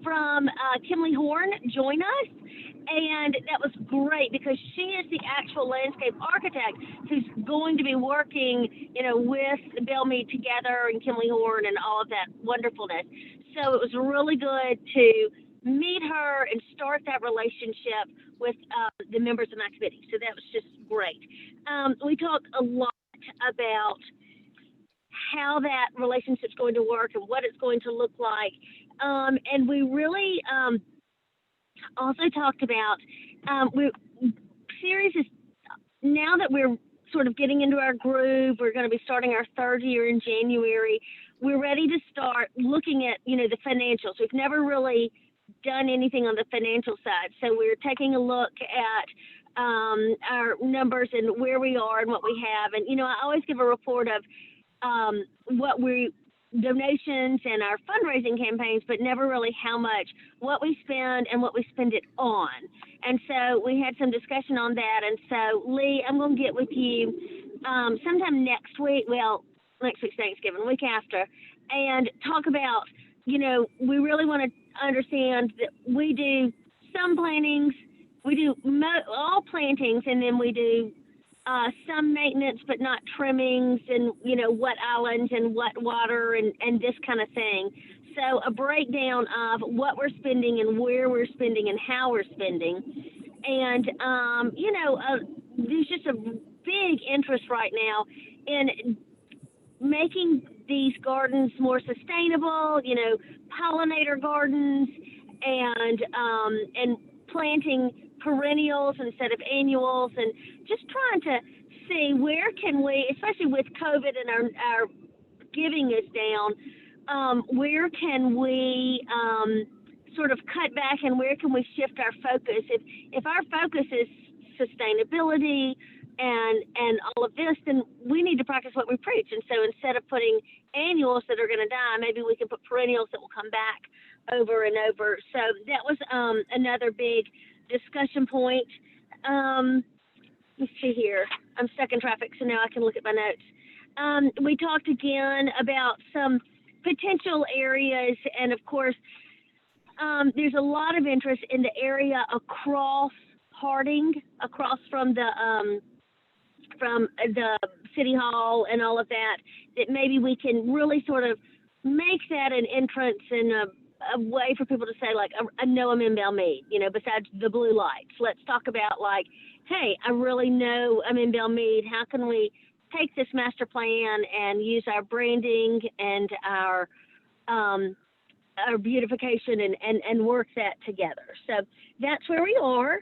from Kimley Horn join us. And that was great because she is the actual landscape architect who's going to be working, you know, with Belle Meade together and Kimley Horn and all of that wonderfulness. So it was really good to meet her and start that relationship with the members of my committee. So that was just great. We talked a lot about how that relationship's going to work and what it's going to look like. And we really also talked about series is now that we're sort of getting into our groove, we're going to be starting our 3rd year in January. We're ready to start looking at, you know, the financials. We've never really done anything on the financial side. So we're taking a look at our numbers and where we are and what we have. And, you know, I always give a report of donations and our fundraising campaigns, but never really how much, what we spend and what we spend it on. And so we had some discussion on that. And so Lee, I'm going to get with you sometime next week. Well, next week's Thanksgiving, the week after, and talk about, you know, we really want to understand that we do some plantings, we do all plantings, and then we do some maintenance, but not trimmings, and, you know, what islands and what water and this kind of thing. So a breakdown of what we're spending and where we're spending and how we're spending. And, you know, there's just a big interest right now in making these gardens more sustainable, you know, pollinator gardens and planting perennials instead of annuals, and just trying to see where can we, especially with COVID and our giving is down, where can we sort of cut back and where can we shift our focus? If our focus is sustainability and all of this, then we need to practice what we preach. And so instead of putting annuals that are going to die, maybe we can put perennials that will come back over and over. So that was another big discussion point. Let's see here. I'm stuck in traffic, so now I can look at my notes. We talked again about some potential areas, and of course, there's a lot of interest in the area across Harding, across from the city hall and all of that, that maybe we can really sort of make that an entrance and a way for people to say, like, I know I'm in Belle Meade, you know, besides the blue lights. Let's talk about, like, hey, I really know I'm in Belle Meade. How can we take this master plan and use our branding and our beautification and work that together? So that's where we are.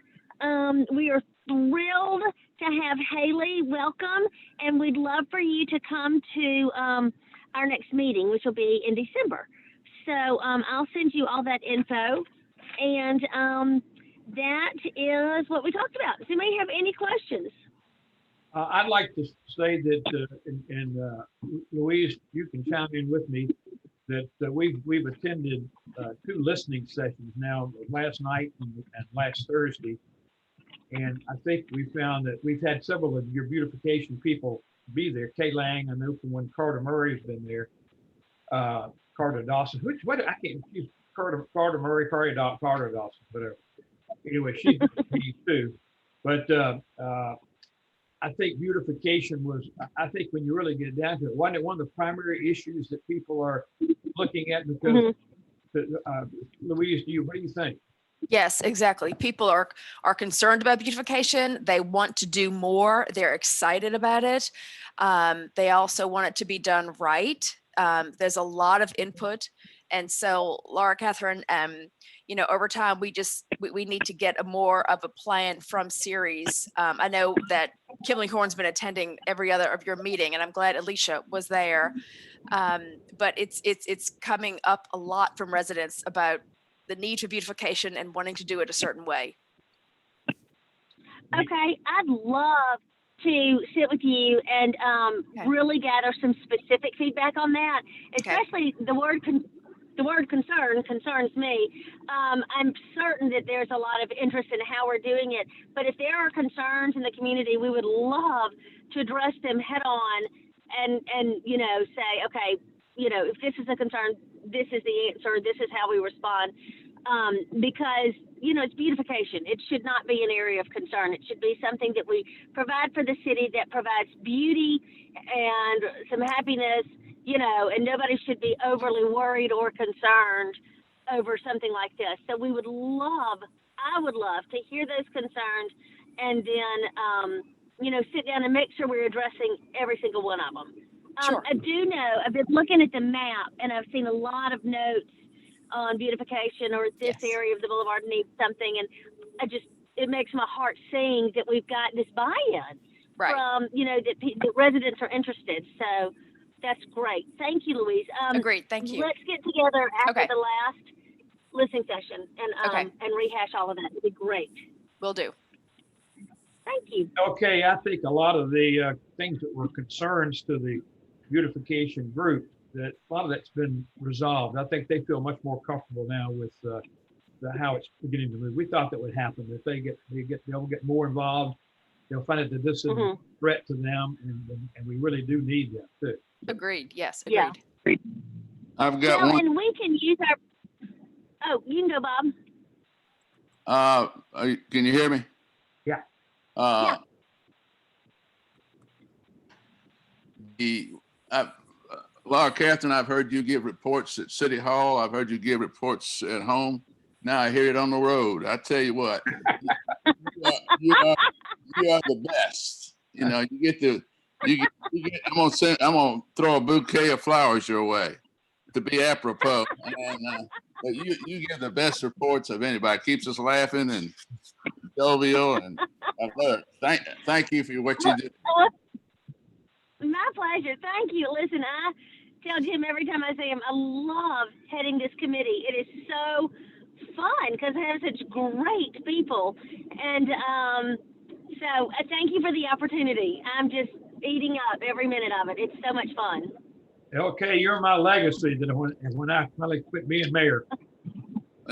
We are thrilled to have Haley. Welcome, and we'd love for you to come to our next meeting, which will be in December. So I'll send you all that info, and that is what we talked about. Does anybody have any questions? I'd like to say that, and Louise, you can chime in with me, that we've attended 2 listening sessions now, last night and last Thursday. And I think we found that we've had several of your beautification people be there. Kay Lang, I know from when Carter Murray's been there. Carter Dawson, I can't confuse Carter Murray, Carter Dawson, whatever. Anyway, she's too. But I think beautification was, I think when you really get down to it, one of the primary issues that people are looking at, because Louise, what do you think? Yes, exactly. People are concerned about beautification. They want to do more. They're excited about it. They also want it to be done right. There's a lot of input. And so, Laura Catherine, you know, over time, we need to get more of a plan from Ceres. I know that Kimley Horn's been attending every other of your meeting, and I'm glad Alicia was there. But it's coming up a lot from residents about the need for beautification and wanting to do it a certain way. Okay, I'd love to sit with you and really gather some specific feedback on that, especially the word the word concern concerns me. I'm certain that there's a lot of interest in how we're doing it, but if there are concerns in the community, we would love to address them head on and you know, say, okay, you know, if this is a concern, this is the answer, this is how we respond. Because, you know, it's beautification. It should not be an area of concern. It should be something that we provide for the city, that provides beauty and some happiness, you know, and nobody should be overly worried or concerned over something like this. So we would love, I would love to hear those concerns and then, you know, sit down and make sure we're addressing every single one of them. Sure. I do know, I've been looking at the map and I've seen a lot of notes on beautification, or this area of the boulevard needs something. And it makes my heart sing that we've got this buy-in from, you know, that the residents are interested. So that's great. Thank you, Louise. Agreed. Thank you. Let's get together after the last listening session and rehash all of that. It'd be great. Will do. Thank you. Okay, I think a lot of the things that were concerns to the beautification group, that a lot of that's been resolved. I think they feel much more comfortable now with how it's beginning to move. We thought that would happen. If they'll get more involved, they'll find that this is a threat to them, and we really do need them too. Agreed. Yes. Agreed. Yeah. I've got well, one. And we can use our. Oh, you can go, Bob. Can you hear me? Yeah. Laura Catherine, I've heard you give reports at City Hall. I've heard you give reports at home. Now I hear it on the road. I tell you what, you are the best. You know, I'm gonna throw a bouquet of flowers your way to be apropos. And but you give the best reports of anybody. Keeps us laughing and jovial, and I love it. Thank you for what you do. My pleasure. Thank you. Listen, I tell Jim every time I see him, I love heading this committee. It is so fun because I have such great people. And so thank you for the opportunity. I'm just eating up every minute of it. It's so much fun. Okay, you're my legacy that when I finally quit being mayor.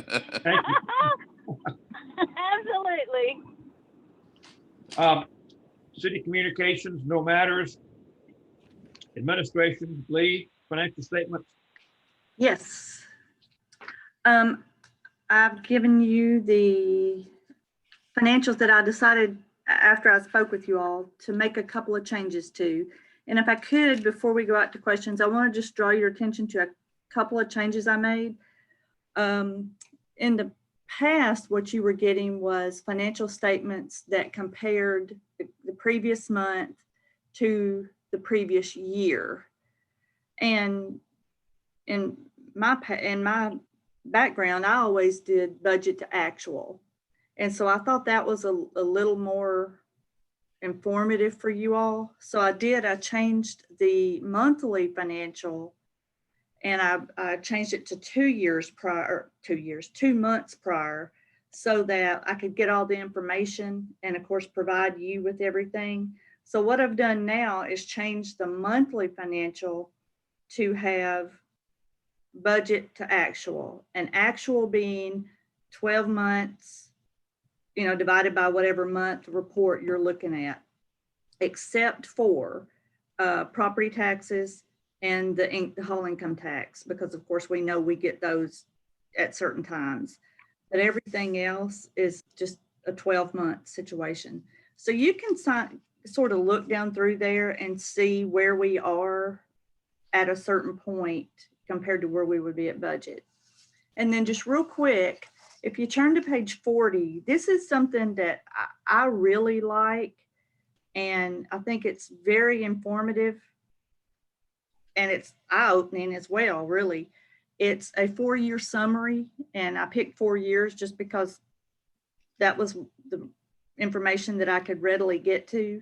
Thank you. Absolutely. City communications, no matters. Administration, Lee, financial statements. Yes. I've given you the financials that I decided after I spoke with you all to make a couple of changes to. And if I could, before we go out to questions, I want to just draw your attention to a couple of changes I made. In the past, what you were getting was financial statements that compared the previous month to the previous year. And in my background, I always did budget to actual. And so I thought that was a little more informative for you all. So I changed the monthly financial, and I changed it to 2 months prior, so that I could get all the information and of course provide you with everything. So what I've done now is change the monthly financial to have budget to actual, and actual being 12 months, you know, divided by whatever month report you're looking at, except for property taxes and the whole income tax, because of course we know we get those at certain times, but everything else is just a 12-month situation. So you can sort of look down through there and see where we are at a certain point compared to where we would be at budget. And then just real quick, if you turn to page 40, this is something that I really like, and I think it's very informative, and it's eye-opening as well, really. It's a 4-year summary, and I picked 4 years just because that was the information that I could readily get to.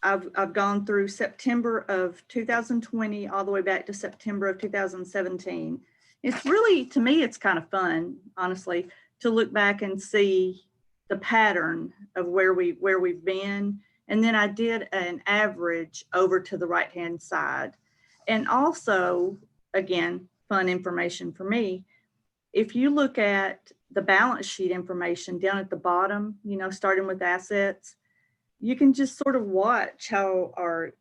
I've gone through September of 2020 all the way back to September of 2017. It's really, to me, it's kind of fun, honestly, to look back and see the pattern of where we've been. And then I did an average over to the right-hand side. And also, again, fun information for me. If you look at the balance sheet information down at the bottom, you know, starting with assets, you can just sort of watch how our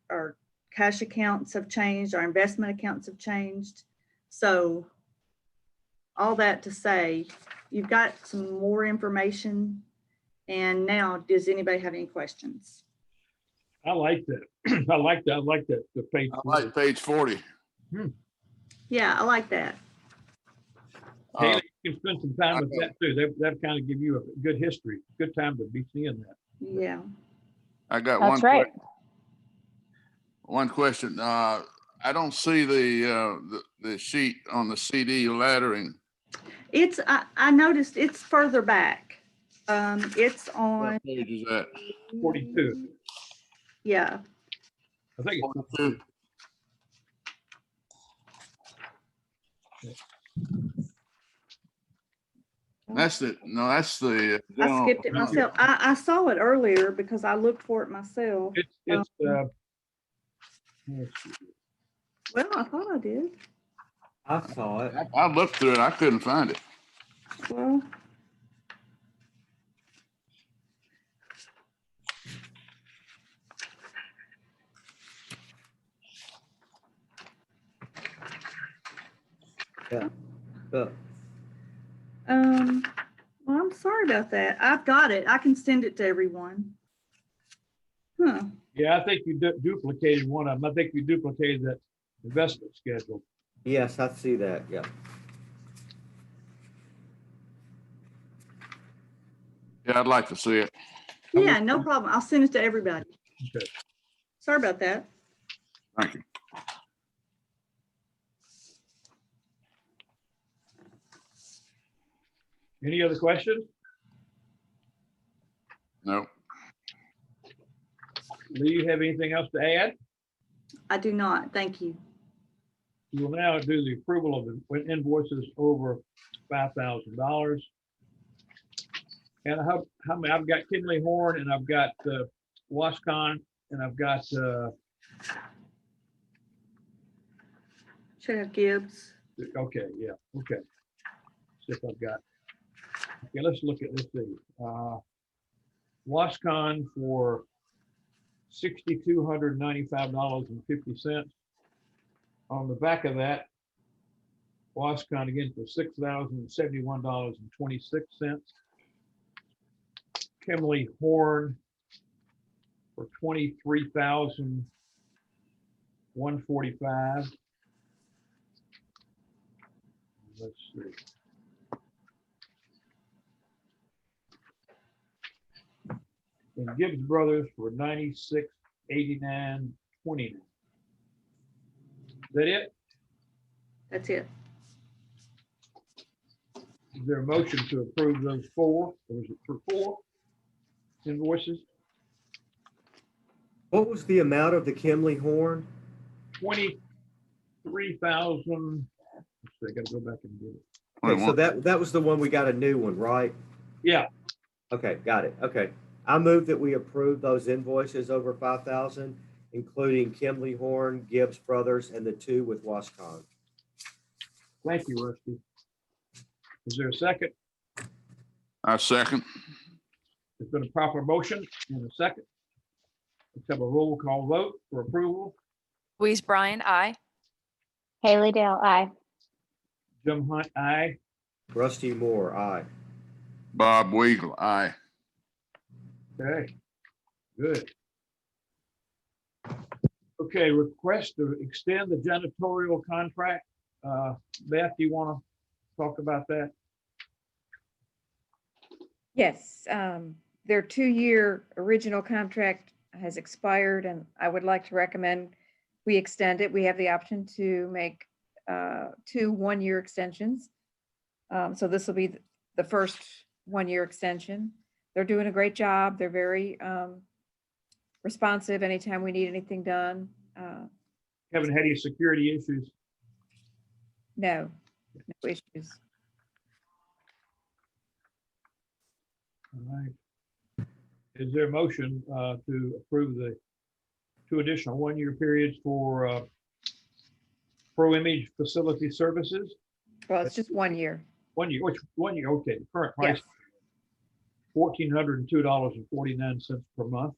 cash accounts have changed, our investment accounts have changed. So all that to say, you've got some more information. And now, does anybody have any questions? I like that. I like that. I like that. The page. I like page 40. Yeah, I like that. Haley, you can spend some time with that too. That kind of give you a good history. Good time to be seeing that. Yeah. I got That's right. One question. I don't see the sheet on the CD laddering. It's, I noticed it's further back. It's on. What page is that? 42. Yeah. I think it's 42. That's the, no, that's the. I skipped it myself. I saw it earlier because I looked for it myself. It's well, I thought I did. I saw it. I looked through it. I couldn't find it. Well, Yeah. well, I'm sorry about that. I've got it. I can send it to everyone. Huh. Yeah, I think you duplicated one of them. I think you duplicated that investment schedule. Yes, I see that. Yeah. Yeah, I'd like to see it. Yeah, no problem. I'll send it to everybody. Okay. Sorry about that. Thank you. Any other questions? No. Do you have anything else to add? I do not. Thank you. We will now do the approval of the invoices over $5,000. And how many? I've got Kinley Horn, and I've got Wascon, and I've got Should have Gibbs. okay, yeah, okay. See if I've got. Okay, let's look at this thing. Wascon for $6,295.50. On the back of that, Wascon again for $6,071.26. Kimley Horn for $23,145. Let's see. And Gibbs Brothers for $96.89.29. Is that it? That's it. Is there a motion to approve those four? Or was it for four invoices? What was the amount of the Kimley Horn? 23,000. I got to go back and get it. Okay, so that was the one we got a new one, right? Yeah. Okay, got it. Okay. I move that we approve those invoices over 5,000, including Kimley Horn, Gibbs Brothers, and the two with Wascon. Thank you, Rusty. Is there a second? I second. There's been a proper motion and a second. Let's have a roll call vote for approval. Louise Bryan, aye. Haley Dale, aye. Jim Hunt, aye. Rusty Moore, aye. Bob Weagle, aye. Okay, good. Okay, request to extend the janitorial contract. Beth, do you want to talk about that? Yes, their 2-year original contract has expired, and I would like to recommend we extend it. We have the option to make 2 one-year extensions. So this will be the first 1-year extension. They're doing a great job. They're very responsive anytime we need anything done. Haven't had any security issues? No issues. All right. Is there a motion to approve the 2 additional 1-year periods for Pro Image Facility Services. Well, it's just 1 year. 1 year, which 1 year, okay, the current price, Yes. $1,402.49 per month.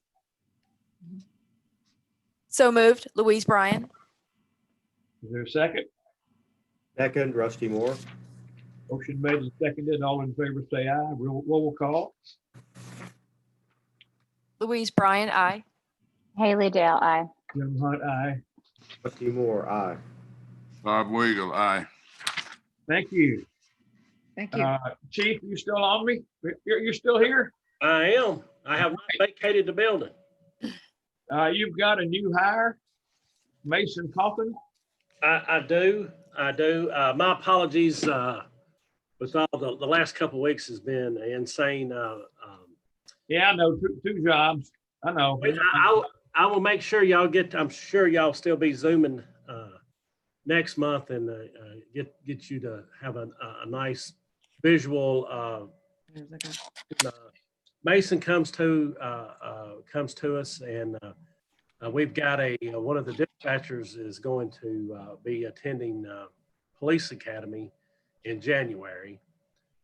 So moved. Louise Bryan. Is there a second? Second, Rusty Moore. Motion made and seconded. All in favor, say aye. Roll call. Louise Bryan, aye. Haley Dale, aye. Jim Hunt, aye. Rusty Moore, aye. Bob Weigel, aye. Thank you. Thank you. Chief, you still on me? You're still here? I am. I have not vacated the building. You've got a new hire, Mason Coffin. I do. My apologies. With all the last couple of weeks has been insane. Yeah, I know, two jobs. I know. I will make sure y'all get. I'm sure y'all still be zooming next month and get you to have a nice visual. Mason comes to us, and we've got one of the dispatchers is going to be attending police academy in January,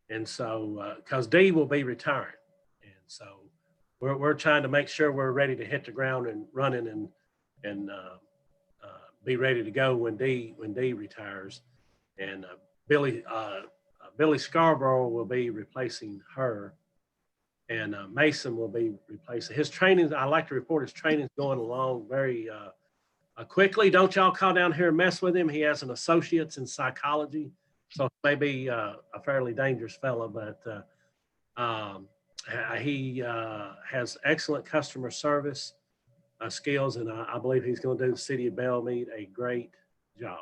and so because Dee will be retiring, and so we're trying to make sure we're ready to hit the ground and running and be ready to go when Dee retires, and Billy Scarborough will be replacing her, and Mason will be replacing his training. I like to report his training is going along very quickly. Don't y'all call down here and mess with him. He has an associate's in psychology, so maybe a fairly dangerous fellow, but he has excellent customer service skills, and I believe he's going to do the city of Belle Meade a great job.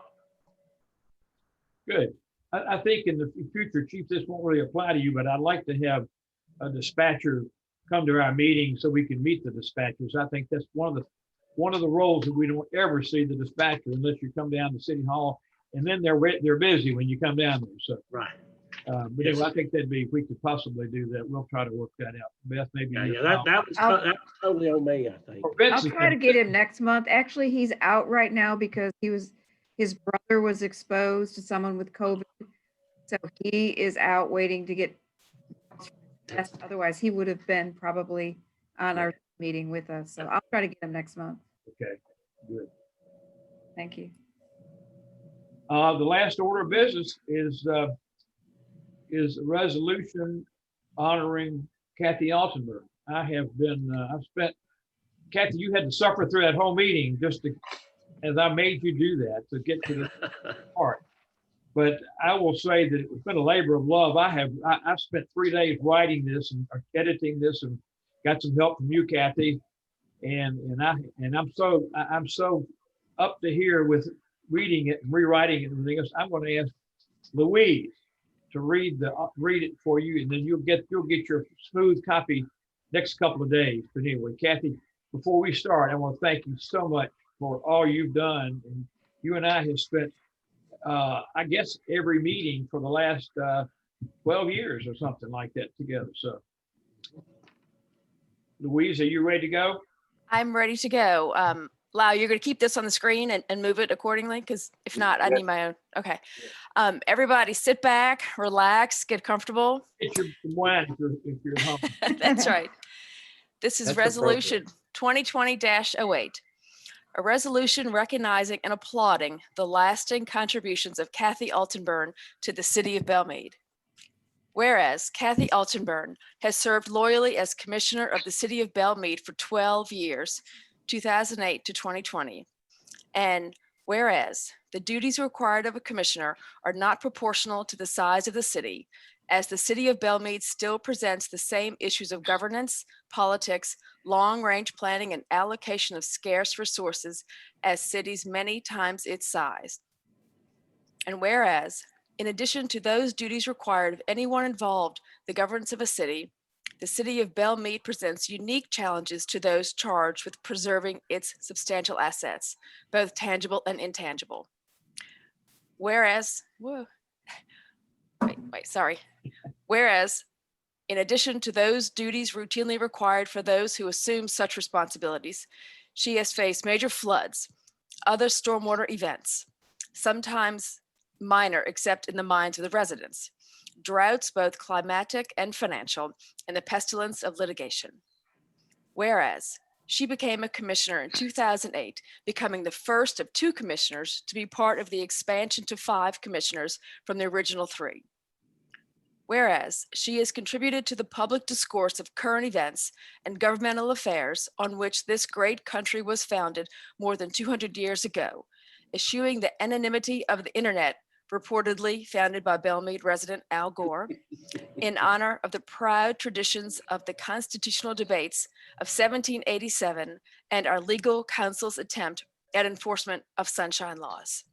Good. I think in the future, Chief, this won't really apply to you, but I'd like to have a dispatcher come to our meeting so we can meet the dispatchers. I think that's one of the roles that we don't ever see the dispatcher unless you come down to City Hall, and then they're busy when you come down there. So right. But yes. Anyway, I think that'd be, if we could possibly do that, we'll try to work that out. Beth, maybe. That was totally on me, I think. I'll try to get him next month. Actually, he's out right now because his brother was exposed to someone with COVID. So he is out waiting to get tested. Otherwise, he would have been probably on our meeting with us. So I'll try to get him next month. Okay, good. Thank you. The last order of business is a resolution honoring Kathy Altenberg. I've spent, Kathy, you had to suffer through that whole meeting as I made you do that to get to this part. But I will say that it's been a labor of love. I've spent 3 days writing this and editing this, and got some help from you, Kathy. And I'm so up to here with reading it and rewriting it and everything else. I'm going to ask Louise to read it for you, and then you'll get your smooth copy next couple of days. But anyway, Kathy, before we start, I want to thank you so much for all you've done. And you and I have spent, I guess, every meeting for the last 12 years or something like that together. So, Louise, are you ready to go? I'm ready to go. Lau, you're going to keep this on the screen and move it accordingly? Because if not, I need my own. Okay. Everybody sit back, relax, get comfortable. Get your wine if you're home. That's right. This is resolution 2020-08. A resolution recognizing and applauding the lasting contributions of Kathy Altenburn to the city of Belle Meade. Whereas Kathy Altenburn has served loyally as commissioner of the city of Belle Meade for 12 years, 2008 to 2020. And whereas the duties required of a commissioner are not proportional to the size of the city, as the city of Belle Meade still presents the same issues of governance, politics, long-range planning, and allocation of scarce resources as cities many times its size. And whereas, in addition to those duties required of anyone involved in the governance of a city, the city of Belle Meade presents unique challenges to those charged with preserving its substantial assets, both tangible and intangible. Whereas, Whereas, in addition to those duties routinely required for those who assume such responsibilities, she has faced major floods, other stormwater events, sometimes minor except in the minds of the residents, droughts both climatic and financial, and the pestilence of litigation. Whereas she became a commissioner in 2008, becoming the first of 2 commissioners to be part of the expansion to 5 commissioners from the original 3. Whereas she has contributed to the public discourse of current events and governmental affairs on which this great country was founded more than 200 years ago, eschewing the anonymity of the internet, reportedly founded by Belle Meade resident Al Gore, in honor of the proud traditions of the constitutional debates of 1787 and our legal counsel's attempt at enforcement of sunshine laws.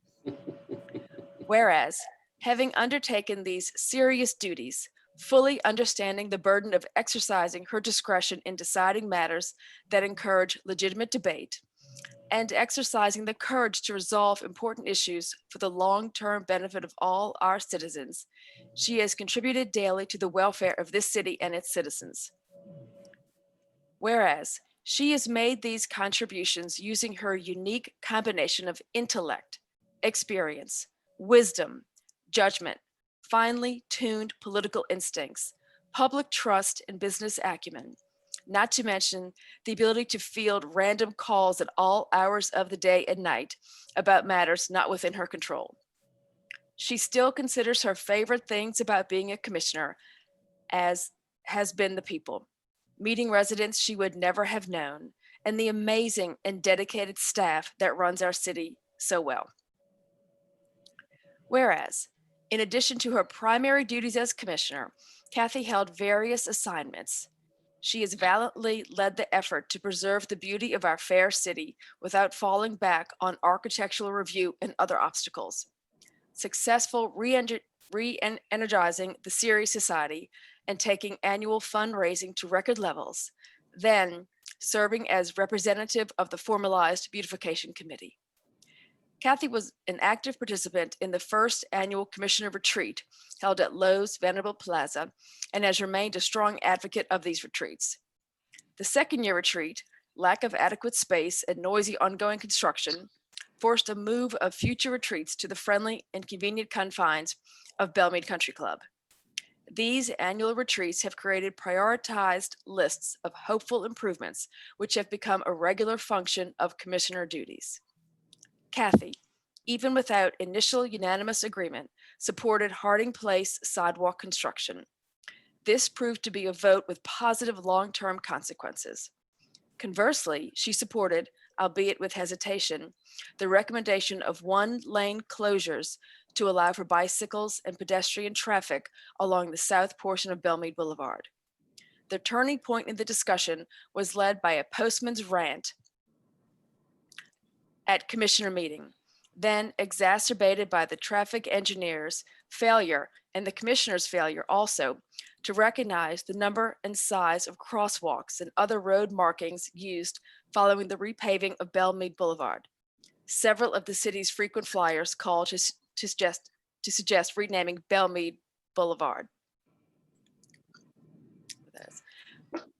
Whereas, having undertaken these serious duties, fully understanding the burden of exercising her discretion in deciding matters that encourage legitimate debate, and exercising the courage to resolve important issues for the long-term benefit of all our citizens, she has contributed daily to the welfare of this city and its citizens. Whereas, she has made these contributions using her unique combination of intellect, experience, wisdom, judgment, finely tuned political instincts, public trust, and business acumen, not to mention the ability to field random calls at all hours of the day and night about matters not within her control. She still considers her favorite things about being a commissioner as has been the people, meeting residents she would never have known, and the amazing and dedicated staff that runs our city so well. Whereas, in addition to her primary duties as commissioner, Kathy held various assignments. She has valiantly led the effort to preserve the beauty of our fair city without falling back on architectural review and other obstacles. Successful re-energizing the Series Society and taking annual fundraising to record levels, then serving as representative of the formalized Beautification Committee. Kathy was an active participant in the first annual Commissioner Retreat held at Lowe's Vanderbilt Plaza and has remained a strong advocate of these retreats. The second-year retreat, lack of adequate space and noisy ongoing construction, forced a move of future retreats to the friendly and convenient confines of Belle Meade Country Club. These annual retreats have created prioritized lists of hopeful improvements, which have become a regular function of commissioner duties. Kathy, even without initial unanimous agreement, supported Harding Place sidewalk construction. This proved to be a vote with positive long-term consequences. Conversely, she supported, albeit with hesitation, the recommendation of 1-lane closures to allow for bicycles and pedestrian traffic along the south portion of Belle Meade Boulevard. The turning point in the discussion was led by a postman's rant at commissioner meeting, then exacerbated by the traffic engineer's failure and the commissioner's failure also to recognize the number and size of crosswalks and other road markings used following the repaving of Belle Meade Boulevard. Several of the city's frequent flyers called to suggest renaming Belle Meade Boulevard.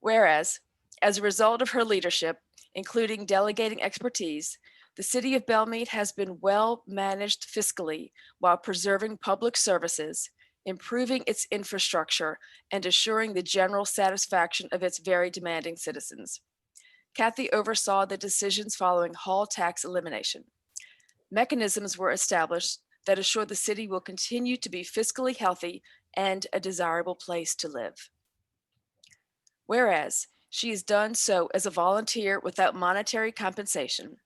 Whereas, as a result of her leadership, including delegating expertise, the city of Belle Meade has been well managed fiscally while preserving public services, improving its infrastructure, and assuring the general satisfaction of its very demanding citizens. Kathy oversaw the decisions following hall tax elimination. Mechanisms were established that assure the city will continue to be fiscally healthy and a desirable place to live. Whereas she has done so as a volunteer without monetary compensation,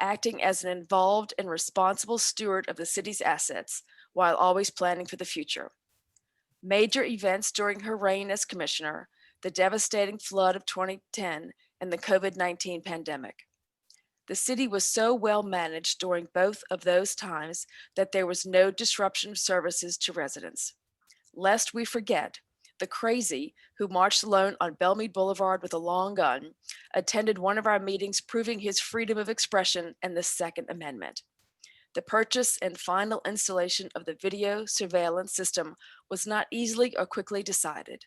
acting as an involved and responsible steward of the city's assets while always planning for the future. Major events during her reign as commissioner, the devastating flood of 2010 and the COVID-19 pandemic. The city was so well managed during both of those times that there was no disruption of services to residents. Lest we forget, the crazy who marched alone on Belle Meade Boulevard with a long gun attended one of our meetings proving his freedom of expression and the Second Amendment. The purchase and final installation of the video surveillance system was not easily or quickly decided.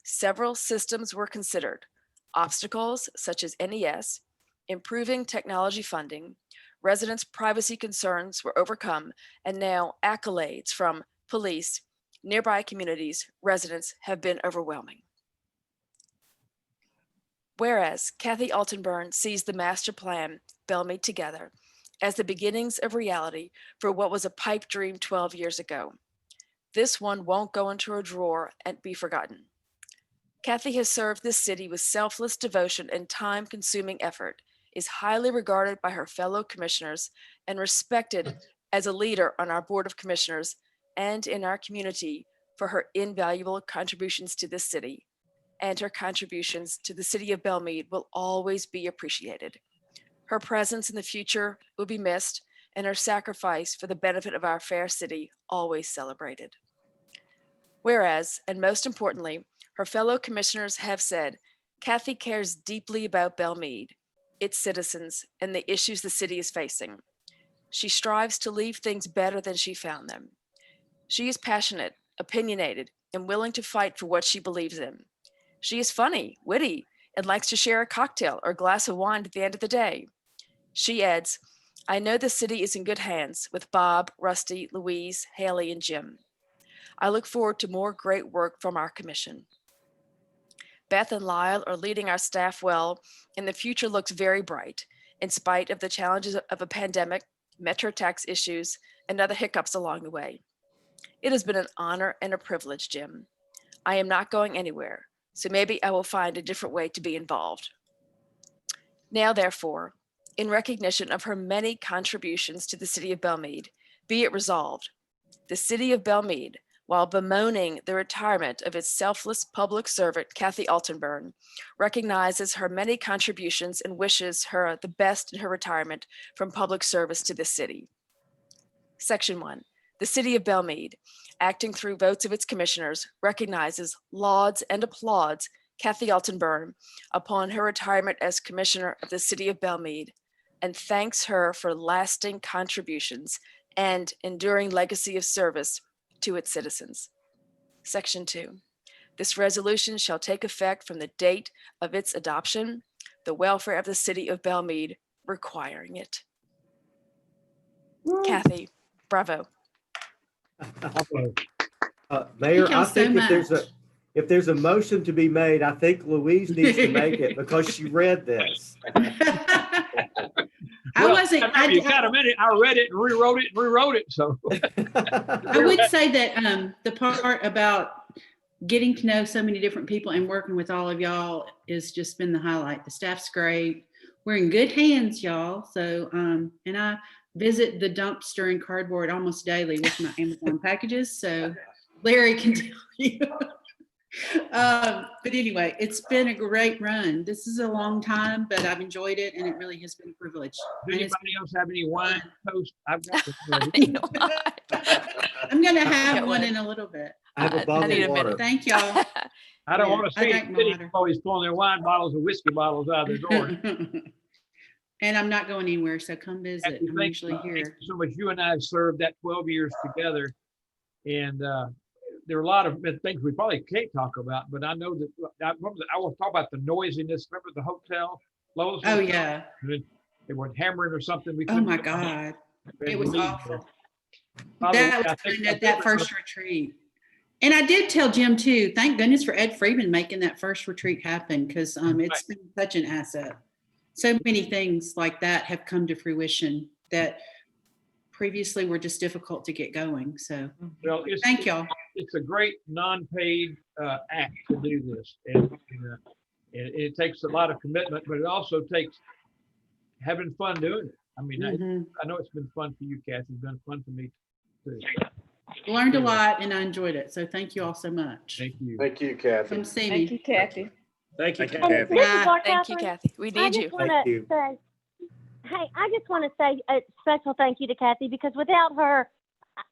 Several systems were considered: obstacles such as NES, improving technology funding, residents' privacy concerns were overcome, and now accolades from police, nearby communities, residents have been overwhelming. Whereas Kathy Altenburn sees the master plan, Belle Meade Together, as the beginnings of reality for what was a pipe dream 12 years ago. This one won't go into a drawer and be forgotten. Kathy has served this city with selfless devotion and time-consuming effort, is highly regarded by her fellow commissioners, and respected as a leader on our Board of Commissioners and in our community for her invaluable contributions to this city. And her contributions to the city of Belle Meade will always be appreciated. Her presence in the future will be missed, and her sacrifice for the benefit of our fair city always celebrated. Whereas, and most importantly, her fellow commissioners have said, Kathy cares deeply about Belle Meade, its citizens, and the issues the city is facing. She strives to leave things better than she found them. She is passionate, opinionated, and willing to fight for what she believes in. She is funny, witty, and likes to share a cocktail or glass of wine at the end of the day. She adds, I know the city is in good hands with Bob, Rusty, Louise, Haley, and Jim. I look forward to more great work from our commission. Beth and Lyle are leading our staff well, and the future looks very bright, in spite of the challenges of a pandemic, metro tax issues, and other hiccups along the way. It has been an honor and a privilege, Jim. I am not going anywhere, so maybe I will find a different way to be involved. Now, therefore, in recognition of her many contributions to the city of Belle Meade, be it resolved, the city of Belle Meade, while bemoaning the retirement of its selfless public servant, Kathy Altenburn, recognizes her many contributions and wishes her the best in her retirement from public service to the city. Section 1. The city of Belle Meade, acting through votes of its commissioners, recognizes, lauds, and applauds Kathy Altenburn upon her retirement as commissioner of the city of Belle Meade, and thanks her for lasting contributions and enduring legacy of service to its citizens. Section 2. This resolution shall take effect from the date of its adoption, the welfare of the city of Belle Meade requiring it. Kathy, bravo. Mayor, I y'all think so if there's a motion to be made, I think Louise needs to make it because she read this. Well, you got a minute. I read it and rewrote it. So I would say that the part about getting to know so many different people and working with all of y'all has just been the highlight. The staff's great. We're in good hands, y'all. So, and I visit the dumpster and cardboard almost daily with my Amazon packages. So Larry can tell you. But anyway, it's been a great run. This is a long time, but I've enjoyed it, and it really has been a privilege. Does anybody else have any wine toast? I've got I'm going to have one in a little bit. I have a bottle of water. Thank y'all. I don't want to see anybody always pulling their wine bottles or whiskey bottles out of their drawers. And I'm not going anywhere, so come visit. I'm usually here. Thank you so much. You and I have served that 12 years together, and there are a lot of things we probably can't talk about, but I know that I want to talk about the noisiness. Remember the hotel? Lowe's oh, hotel? yeah. They were hammering or something. Oh, my God. It was awful. That was at that first retreat. And I did tell Jim, too, thank goodness for Ed Freeman making that first retreat happen, because it's been such an asset. So many things like that have come to fruition that previously were just difficult to get going. So well, thank y'all. It's a great non-paid act to do this. And it takes a lot of commitment, but it also takes having fun doing it. I mean, I know it's been fun for you, Kathy. It's been fun for me too. Learned a lot and I enjoyed it. So thank you all so much. Thank you. Thank you, Kathy. Come see me. Thank you, Kathy. Thank you, And Kathy. Thank you, Kathy. We need you. Thank you. I just want to say a special thank you to Kathy, because without her,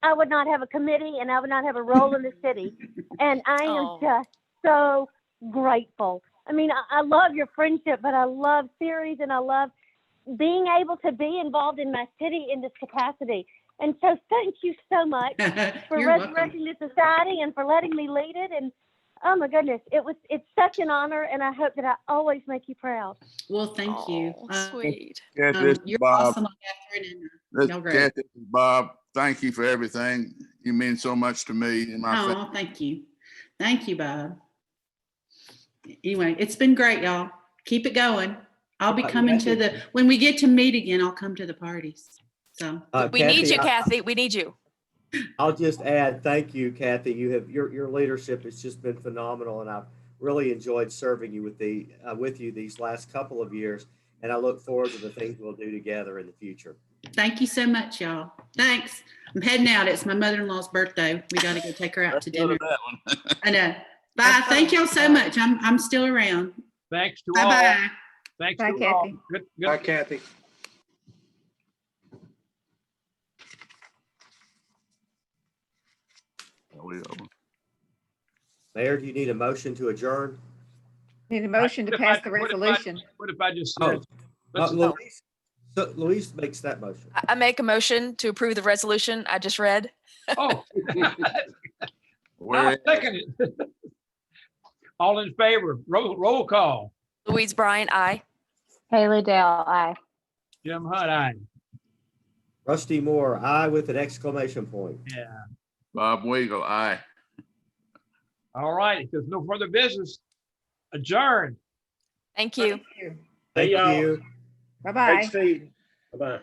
I would not have a committee and I would not have a role in the city. And I am just so grateful. I mean, I love your friendship, but I love series and I love being able to be involved in my city in this capacity. And so thank you so much for resurrecting this society and for letting me lead it. Oh my goodness, it's such an honor, and I hope that I always make you proud. Well, thank you. Sweet. You're Bob. awesome on Catherine, This, and y'all great. Kathy, this is Bob, thank you for everything. You mean so much to me and my family. Oh, thank you. Thank you, Bob. Anyway, it's been great, y'all. Keep it going. I'll be coming to when we get to meet again, I'll come to the parties. So We need you, Kathy. We need you. I'll just add, thank you, Kathy. Your leadership has just been phenomenal, and I've really enjoyed serving you with you these last couple of years. And I look forward to the things we'll do together in the future. thank you so much, y'all. Thanks. I'm heading out. It's my mother-in-law's birthday. We got to go take her out to dinner. I know. Bye. Thank y'all so much. I'm still around. Thanks to Bye all. bye. Thanks Bye, to all. Kathy. Good. Bye, Kathy. Mayor, do you need a motion to adjourn? Need a motion to pass the resolution. What if I just Oh, said, Louise makes that motion. I make a motion to approve the resolution I just read. oh. I'll second it. All in favor, roll call. Louise Bryant, aye. Haley Dale, aye. Jim Hunt, aye. Rusty Moore, aye with an exclamation point. Yeah. Bob Weigel, aye. All right, if there's no further business, adjourn. Thank you. Thank y'all. you. Bye-bye. Thanks, Steve. Bye-bye.